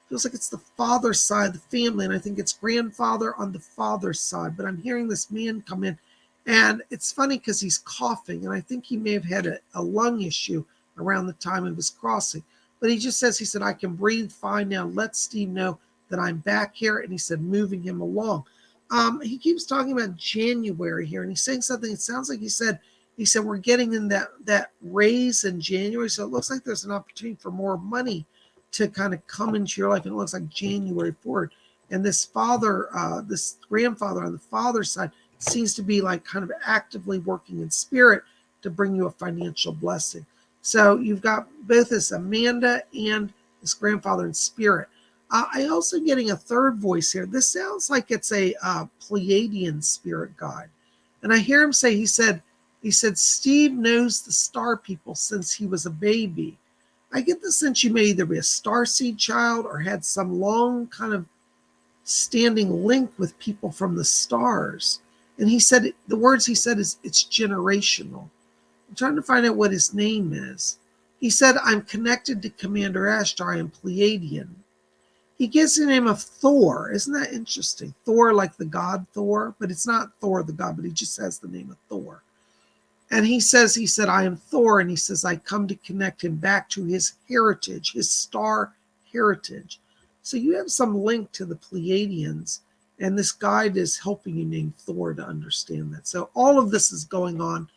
feels like it's the father's side of the family, and I think it's grandfather on the father's side. But I'm hearing this man come in, and it's funny because he's coughing, and I think he may have had a lung issue around the time of his crossing. But he just says, he said, I can breathe fine now. Let Steve know that I'm back here. And he said, moving him along. He keeps talking about January here, and he's saying something. It sounds like he said, we're getting in that raise in January. So it looks like there's an opportunity for more money to kind of come into your life. And it looks like January forward. And this father, this grandfather on the father's side seems to be like kind of actively working in spirit to bring you a financial blessing. So you've got both this Amanda and this grandfather in spirit. I also getting a third voice here. This sounds like it's a Pleiadian spirit guide. And I hear him say, he said, Steve knows the star people since he was a baby. I get the sense you may either be a starseed child or had some long kind of standing link with people from the stars. And he said, the words he said is, it's generational. I'm trying to find out what his name is. He said, I'm connected to Commander Ashtar. I am Pleiadian. He gives the name of Thor. Isn't that interesting? Thor, like the god Thor, but it's not Thor the god, but he just has the name of Thor. And he said, I am Thor. And he says, I come to connect him back to his heritage, his star heritage. So you have some link to the Pleiadians, and this guide is helping you name Thor to understand that. So all of this is going on.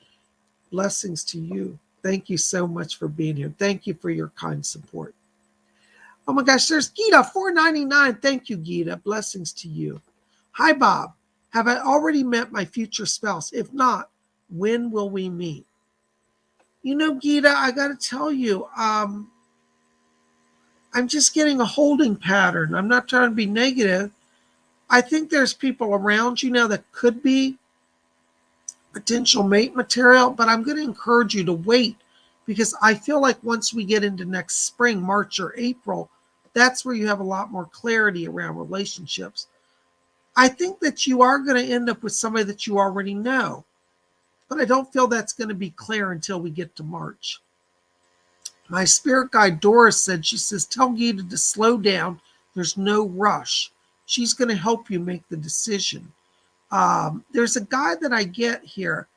Blessings to you. Thank you so much for being here. Thank you for your kind support. Oh my gosh, there's Gita, $4.99. Thank you, Gita. Blessings to you. Hi, Bob. Have I already met my future spouse? If not, when will we meet? You know, Gita, I got to tell you, I'm just getting a holding pattern. I'm not trying to be negative. I think there's people around you now that could be potential mate material, but I'm going to encourage you to wait, because I feel like once we get into next spring, March or April, that's where you have a lot more clarity around relationships. I think that you are going to end up with somebody that you already know, but I don't feel that's going to be clear until we get to March. My spirit guide Doris said, she says, tell Gita to slow down. There's no rush. She's going to help you make the decision. There's a guy that I get here.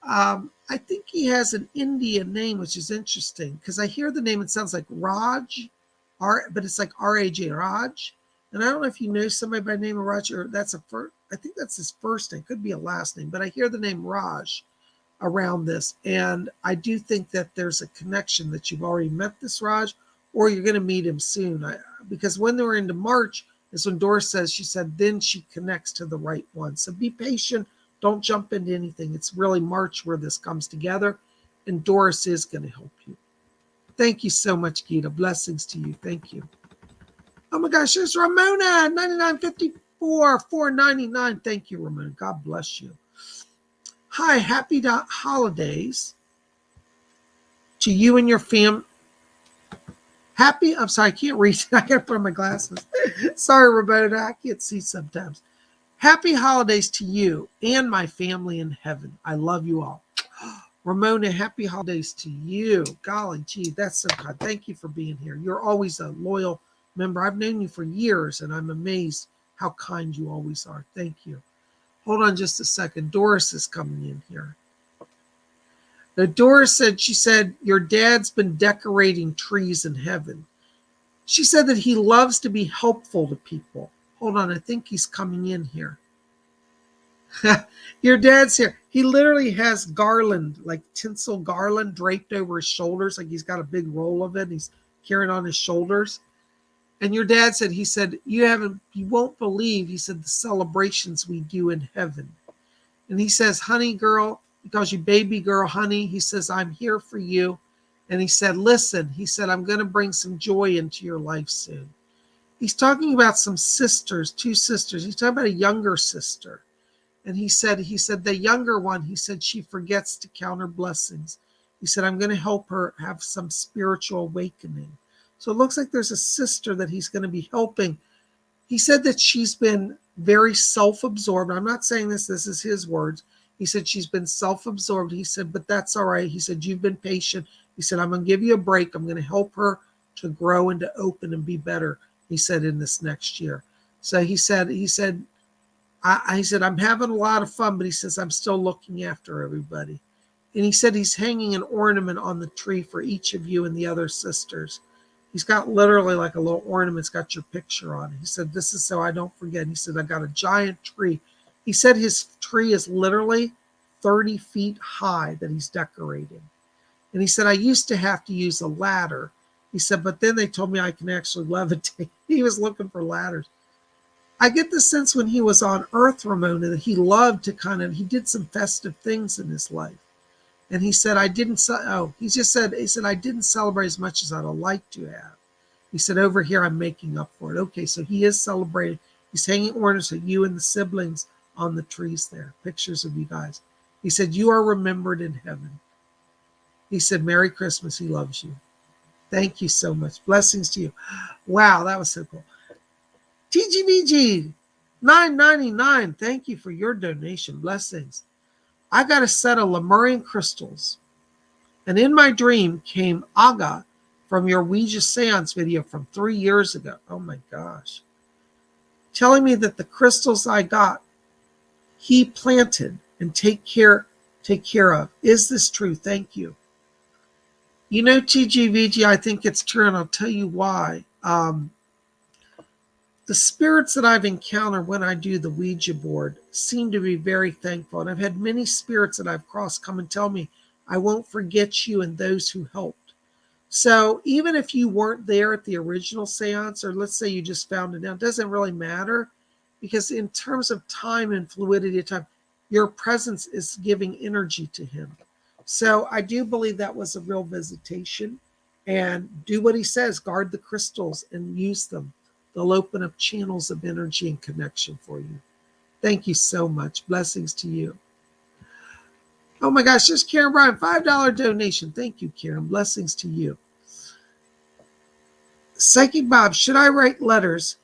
I think he has an Indian name, which is interesting because I hear the name. It sounds like Raj, but it's like R-A-J, Raj. And I don't know if you know somebody by the name of Raj, or that's I think that's his first name. Could be a last name, but I hear the name Raj around this. And I do think that there's a connection that you've already met this Raj, or you're going to meet him soon. Because when they were into March, is when Doris says, she said, then she connects to the right one. So be patient. Don't jump into anything. It's really March where this comes together. And Doris is going to help you. Thank you so much, Gita. Blessings to you. Thank you. Oh my gosh, there's Ramona, 9954, 499. Thank you, Ramona. God bless you. Hi, happy holidays to you and your family. I'm sorry, I can't read. I got to put on my glasses. Sorry, Ramona, I can't see sometimes. Happy holidays to you and my family in heaven. I love you all. Ramona, happy holidays to you. Golly, gee, that's so kind. Thank you for being here. You're always a loyal member. I've known you for years, and I'm amazed how kind you always are. Thank you. Hold on just a second. Doris is coming in here. Now, Doris said, she said, your dad's been decorating trees in heaven. She said that he loves to be helpful to people. Hold on, I think he's coming in here. Your dad's here. He literally has garland, like tinsel garland draped over his shoulders, like he's got a big roll of it. He's carrying on his shoulders. And your dad said, he said, you won't believe, he said, the celebrations we do in heaven. And he says, honey girl, he calls you baby girl, honey. He says, I'm here for you. And he said, listen, he said, I'm going to bring some joy into your life soon. He's talking about some sisters, two sisters. He's talking about a younger sister. And he said, the younger one, he said, she forgets to count her blessings. He said, I'm going to help her have some spiritual awakening. So it looks like there's a sister that he's going to be helping. He said that she's been very self-absorbed. I'm not saying this is his words. He said she's been self-absorbed. He said, but that's all right. He said, you've been patient. He said, I'm going to give you a break. I'm going to help her to grow and to open and be better, he said, in this next year. So he said, I'm having a lot of fun, but he says, I'm still looking after everybody. And he said he's hanging an ornament on the tree for each of you and the other sisters. He's got literally like a little ornament. It's got your picture on it. He said, this is so I don't forget. He said, I got a giant tree. He said his tree is literally 30 feet high that he's decorating. And he said, I used to have to use a ladder. He said, but then they told me I can actually levitate. He was looking for ladders. I get the sense when he was on Earth, Ramona, that he loved to he did some festive things in his life. And he said, I didn't celebrate as much as I'd like to have. He said, over here, I'm making up for it. Okay, so he is celebrating. He's hanging ornaments of you and the siblings on the trees there, pictures of you guys. He said, you are remembered in heaven. He said, Merry Christmas. He loves you. Thank you so much. Blessings to you. Wow, that was so cool. TGVG, $9.99. Thank you for your donation. Blessings. I got a set of Lemurian crystals. And in my dream came Aga from your Ouija seance video from 3 years ago. Oh my gosh. Telling me that the crystals I got, he planted and take care of. Is this true? Thank you. You know, TGVG, I think it's true, and I'll tell you why. The spirits that I've encountered when I do the Ouija board seem to be very thankful. And I've had many spirits that I've crossed come and tell me, I won't forget you and those who helped. So even if you weren't there at the original seance, or let's say you just found it out, it doesn't really matter, because in terms of time and fluidity of time, your presence is giving energy to him. So I do believe that was a real visitation. And do what he says, guard the crystals and use them. They'll open up channels of energy and connection for you. Thank you so much. Blessings to you. Oh my gosh, there's Karen Bryan, $5 donation. Thank you, Karen. Blessings to you. Psychic Bob, should I write letters?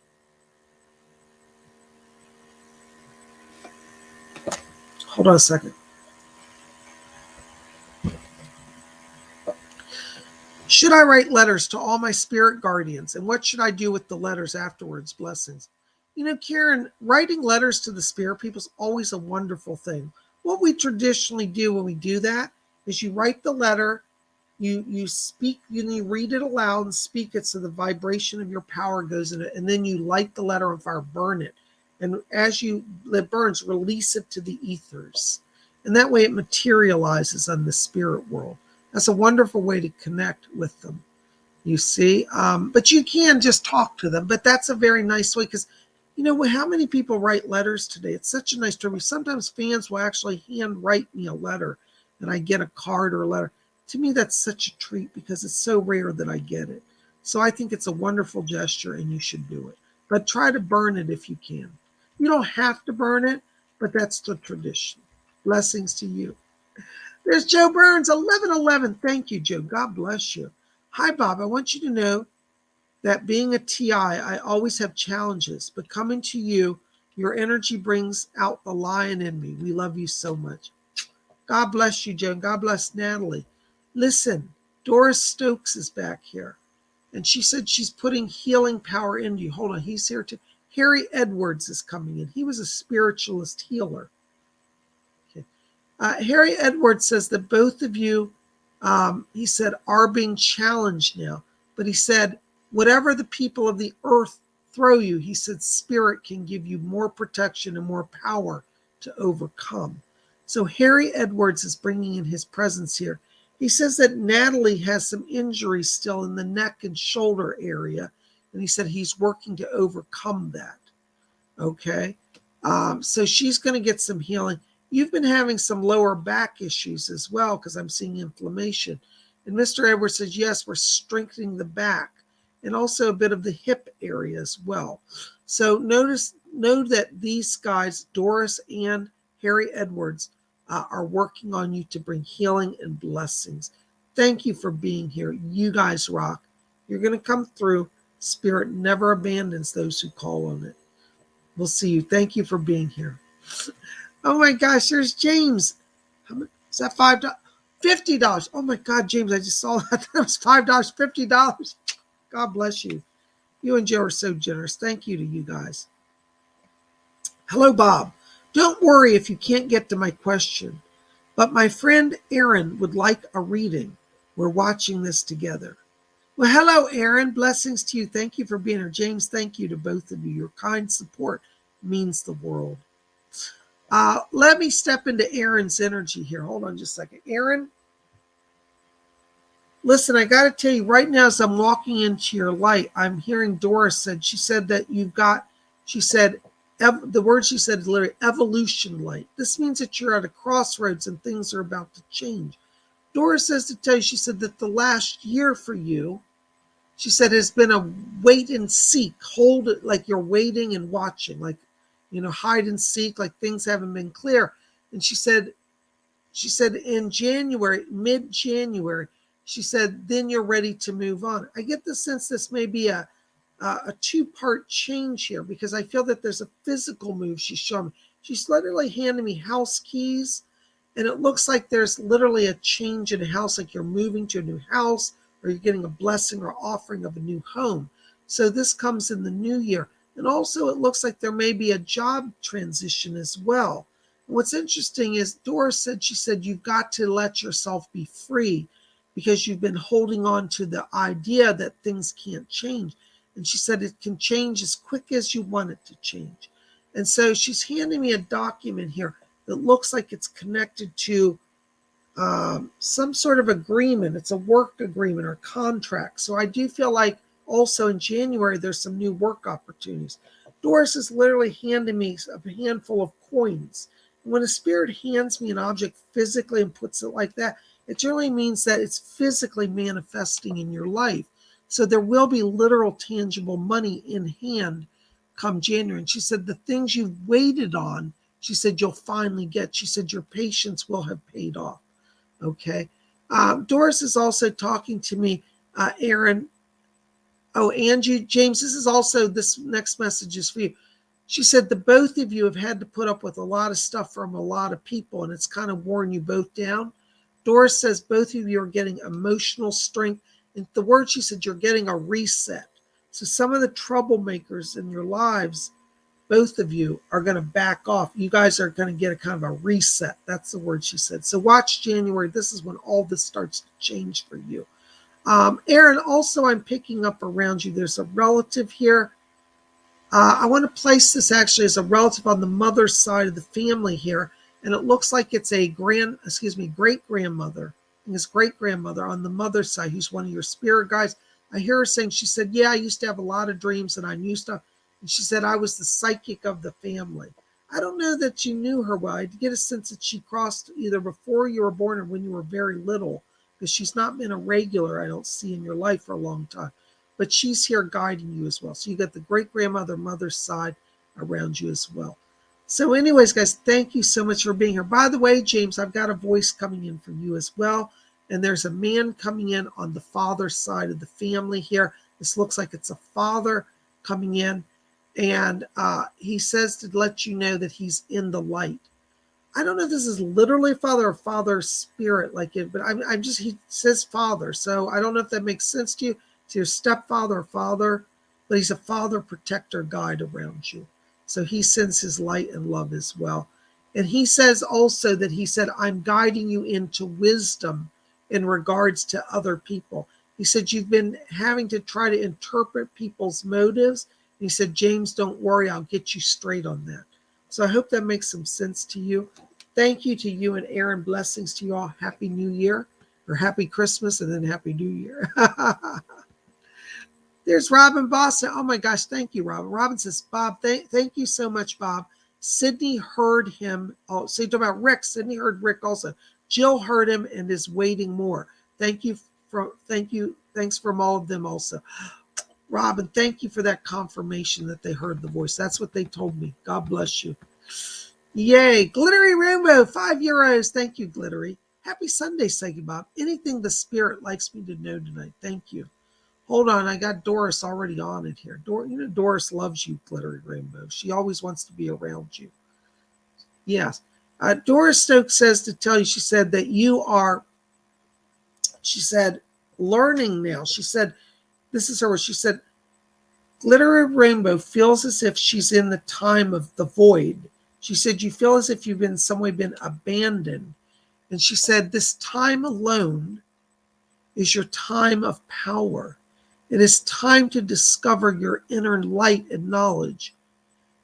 Hold on a second. Should I write letters to all my spirit guardians? And what should I do with the letters afterwards? Blessings. You know, Karen, writing letters to the spirit people is always a wonderful thing. What we traditionally do when we do that is you write the letter, you speak, you read it aloud and speak it so the vibration of your power goes in it, and then you light the letter on fire, burn it. And as it burns, release it to the ethers. And that way it materializes on the spirit world. That's a wonderful way to connect with them, you see. But you can just talk to them. But that's a very nice way, because, you know, how many people write letters today? It's such a nice story. Sometimes fans will actually hand write me a letter, and I get a card or a letter. To me, that's such a treat because it's so rare that I get it. So I think it's a wonderful gesture and you should do it. But try to burn it if you can. You don't have to burn it, but that's the tradition. Blessings to you. There's Joe Burns, 1111. Thank you, Joe. God bless you. Hi, Bob. I want you to know that being a TI, I always have challenges, but coming to you, your energy brings out the lion in me. We love you so much. God bless you, Joe. God bless Natalie. Listen, Doris Stokes is back here, and she said she's putting healing power into you. Hold on, he's here too. Harry Edwards is coming in. He was a spiritualist healer. Okay. Harry Edwards says that both of you, he said, are being challenged now. But he said, whatever the people of the earth throw you, he said, spirit can give you more protection and more power to overcome. So Harry Edwards is bringing in his presence here. He says that Natalie has some injuries still in the neck and shoulder area. And he said he's working to overcome that. Okay. So she's going to get some healing. You've been having some lower back issues as well because I'm seeing inflammation. And Mr. Edwards says, yes, we're strengthening the back and also a bit of the hip area as well. So know that these guys, Doris and Harry Edwards, are working on you to bring healing and blessings. Thank you for being here. You guys rock. You're going to come through. Spirit never abandons those who call on it. We'll see you. Thank you for being here. Oh my gosh, there's James. How much is that? $5? $50. Oh my God, James, I just saw that. That was $5, $50. God bless you. You and Joe are so generous. Thank you to you guys. Hello, Bob. Don't worry if you can't get to my question, but my friend Aaron would like a reading. We're watching this together. Well, hello, Aaron. Blessings to you. Thank you for being here. James, thank you to both of you. Your kind support means the world. Let me step into Aaron's energy here. Hold on just a second. Aaron, listen, I got to tell you right now as I'm walking into your light, I'm hearing Doris said, she said that you've got, she said, the word she said is literally evolution light. This means that you're at a crossroads and things are about to change. Doris says to tell you, she said that the last year for you, she said, has been a wait and seek. Hold it like you're waiting and watching, like, hide and seek, like things haven't been clear. And she said in January, mid-January, she said, then you're ready to move on. I get the sense this may be a two-part change here because I feel that there's a physical move she's showing me. She's literally handing me house keys, and it looks like there's literally a change in a house, like you're moving to a new house or you're getting a blessing or offering of a new home. So this comes in the new year. And also it looks like there may be a job transition as well. And what's interesting is Doris said, she said, you've got to let yourself be free because you've been holding on to the idea that things can't change. And she said it can change as quick as you want it to change. And so she's handing me a document here that looks like it's connected to some sort of agreement. It's a work agreement or contract. So I do feel like also in January, there's some new work opportunities. Doris is literally handing me a handful of coins. When a spirit hands me an object physically and puts it like that, it generally means that it's physically manifesting in your life. So there will be literal tangible money in hand come January. And she said the things you've waited on, she said you'll finally get. She said your patience will have paid off. Okay. Doris is also talking to me, Aaron. Oh, Angie, James, this next message is for you. She said the both of you have had to put up with a lot of stuff from a lot of people, and it's kind of worn you both down. Doris says both of you are getting emotional strength. And the word she said, you're getting a reset. So some of the troublemakers in your lives, both of you are going to back off. You guys are going to get a kind of a reset. That's the word she said. So watch January. This is when all this starts to change for you. Aaron, also I'm picking up around you. There's a relative here. I want to place this actually as a relative on the mother's side of the family here. And it looks like it's a great-grandmother. I think it's great-grandmother on the mother's side, who's one of your spirit guides. I hear her saying, she said, yeah, I used to have a lot of dreams and I knew stuff. And she said, I was the psychic of the family. I don't know that you knew her well. I get a sense that she crossed either before you were born or when you were very little. because she's not been a regular, I don't see, in your life for a long time. But she's here guiding you as well. So you got the great-grandmother, mother's side around you as well. So anyways, guys, thank you so much for being here. By the way, James, I've got a voice coming in from you as well. And there's a man coming in on the father's side of the family here. This looks like it's a father coming in. And he says to let you know that he's in the light. I don't know if this is literally father or father spirit like it, but I'm just, he says father. So I don't know if that makes sense to you. It's your stepfather or father, but he's a father, protector, guide around you. So he sends his light and love as well. And he says also that he said, I'm guiding you into wisdom in regards to other people. He said, you've been having to try to interpret people's motives. And he said, James, don't worry, I'll get you straight on that. So I hope that makes some sense to you. Thank you to you and Aaron. Blessings to you all. Happy New Year, or Happy Christmas, and then Happy New Year. There's Robin Boston. Oh my gosh, thank you, Robin. Robin says, Bob, thank you so much, Bob. Sydney heard him. Oh, so you talk about Rick. Sydney heard Rick also. Jill heard him and is waiting more. Thanks from all of them also. Robin, thank you for that confirmation that they heard the voice. That's what they told me. God bless you. Yay. Glittery Rainbow, €5. Thank you, Glittery. Happy Sunday, Psychic Bob. Anything the spirit likes me to know tonight. Thank you. Hold on, I got Doris already on it here. Doris loves you, Glittery Rainbow. She always wants to be around you. Yes. Doris Stokes says to tell you, she said that you are, she said, learning now. She said, this is her word. She said, Glittery Rainbow feels as if she's in the time of the void. She said, you feel as if you've in some way been abandoned. And she said, this time alone is your time of power. It is time to discover your inner light and knowledge.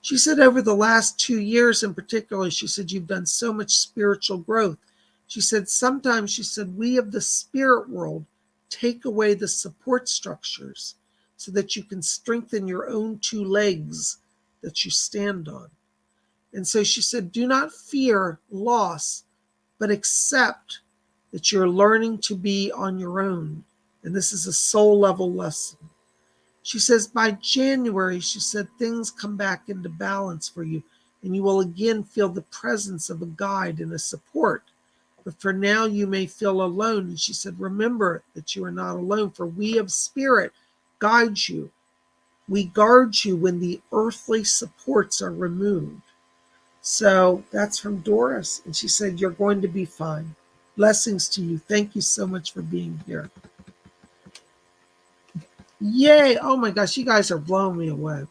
She said over the last 2 years in particular, she said, you've done so much spiritual growth. She said, sometimes, she said, we of the spirit world take away the support structures so that you can strengthen your own 2 legs that you stand on. And so she said, do not fear loss, but accept that you're learning to be on your own. And this is a soul level lesson. She says, by January, she said, things come back into balance for you, and you will again feel the presence of a guide and a support. But for now, you may feel alone. And she said, remember that you are not alone, for we of spirit guide you. We guard you when the earthly supports are removed. So that's from Doris. And she said, you're going to be fine. Blessings to you. Thank you so much for being here. Yay. Oh my gosh, you guys are blowing me away.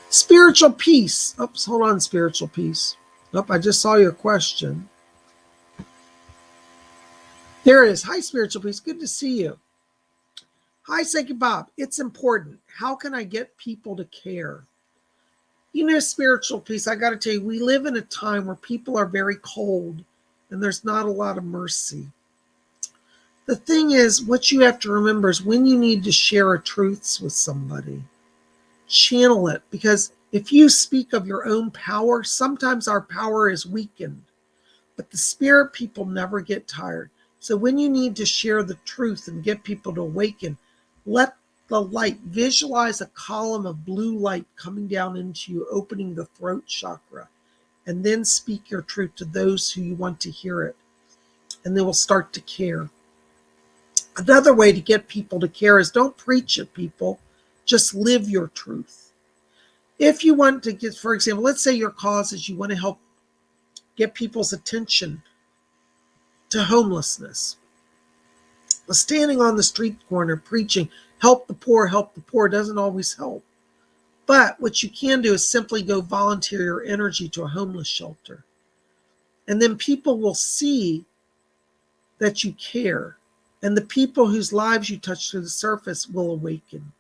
Spiritual peace. Oops, hold on, spiritual peace. Nope, I just saw your question. There it is. Hi, spiritual peace. Good to see you. Hi, Psychic Bob. It's important. How can I get people to care? You know, spiritual peace, I got to tell you, we live in a time where people are very cold and there's not a lot of mercy. The thing is, what you have to remember is when you need to share a truth with somebody, channel it. Because if you speak of your own power, sometimes our power is weakened. But the spirit people never get tired. So when you need to share the truth and get people to awaken, let the light, visualize a column of blue light coming down into you, opening the throat chakra, and then speak your truth to those who you want to hear it. And they will start to care. Another way to get people to care is don't preach at people, just live your truth. If you want to get, for example, let's say your cause is you want to help get people's attention to homelessness. Well, standing on the street corner preaching, help the poor, doesn't always help. But what you can do is simply go volunteer your energy to a homeless shelter. And then people will see that you care. And the people whose lives you touch to the surface will awaken.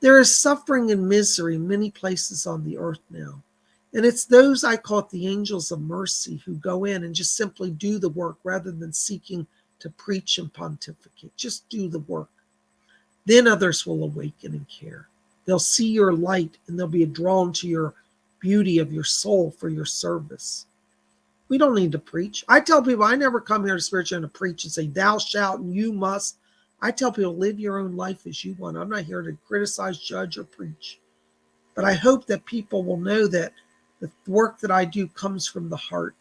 There is suffering and misery in many places on the earth now. And it's those, I call it the angels of mercy, who go in and just simply do the work rather than seeking to preach and pontificate. Just do the work. Then others will awaken and care. They'll see your light and they'll be drawn to your beauty of your soul for your service. We don't need to preach. I tell people, I never come here to Spiritualist to preach and say, thou shalt and you must. I tell people, live your own life as you want. I'm not here to criticize, judge, or preach. But I hope that people will know that the work that I do comes from the heart.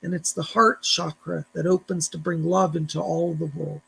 And it's the heart chakra that opens to bring love into all of the world.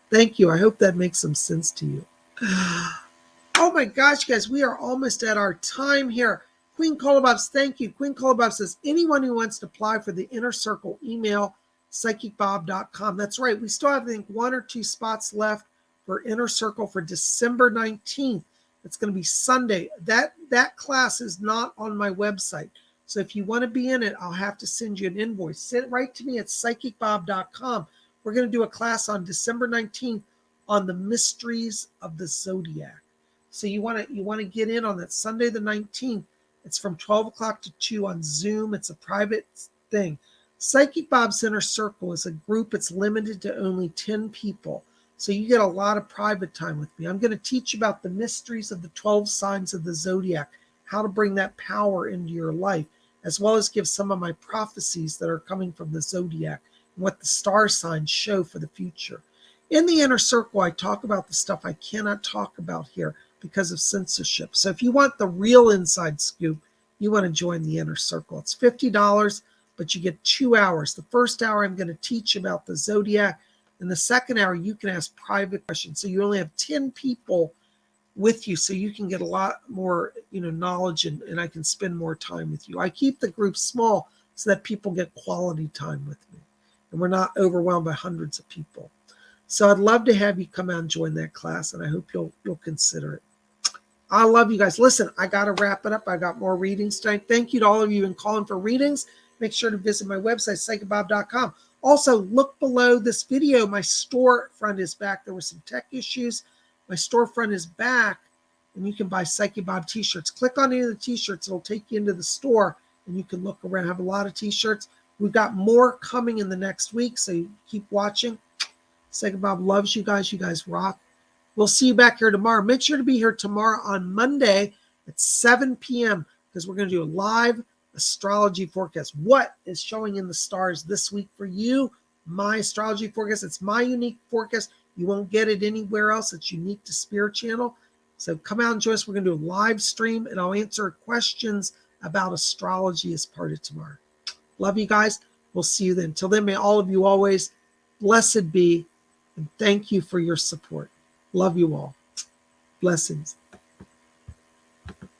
Thank you. I hope that makes some sense to you. Oh my gosh, guys, we are almost at our time here. Queen Kolobobs, thank you. Queen Kolobobs says, anyone who wants to apply for the Inner Circle, email PsychicBob.com. That's right. We still have, I think, 1 or 2 spots left for Inner Circle for December 19th. It's going to be Sunday. That class is not on my website. So if you want to be in it, I'll have to send you an invoice. Send it right to me at PsychicBob.com. We're going to do a class on December 19th on the mysteries of the zodiac. So you want to get in on that Sunday the 19th. It's from 12 o'clock to 2 on Zoom. It's a private thing. Psychic Bob's Inner Circle is a group. It's limited to only 10 people. So you get a lot of private time with me. I'm going to teach about the mysteries of the 12 signs of the zodiac, how to bring that power into your life, as well as give some of my prophecies that are coming from the zodiac and what the star signs show for the future. In the Inner Circle, I talk about the stuff I cannot talk about here because of censorship. So if you want the real inside scoop, you want to join the Inner Circle. It's $50, but you get 2 hours. The first hour, I'm going to teach about the zodiac. In the second hour, you can ask private questions. So you only have 10 people with you, so you can get a lot more, knowledge, and I can spend more time with you. I keep the group small so that people get quality time with me, and we're not overwhelmed by hundreds of people. So I'd love to have you come out and join that class, and I hope you'll consider it. I love you guys. Listen, I got to wrap it up. I got more readings tonight. Thank you to all of you in calling for readings. Make sure to visit my website, PsychicBob.com. Also, look below this video. My storefront is back. There were some tech issues. My storefront is back, and you can buy Psychic Bob t-shirts. Click on any of the t-shirts. It'll take you into the store, and you can look around. I have a lot of t-shirts. We've got more coming in the next week, so you keep watching. Psychic Bob loves you guys. You guys rock. We'll see you back here tomorrow. Make sure to be here tomorrow on Monday at 7 p.m. because we're going to do a live astrology forecast. What is showing in the stars this week for you? My astrology forecast. It's my unique forecast. You won't get it anywhere else. It's unique to Spirit Channel. So come out and join us. We're going to do a live stream, and I'll answer questions about astrology as part of tomorrow. Love you guys. We'll see you then. Till then, may all of you always blessed be, and thank you for your support. Love you all. Blessings.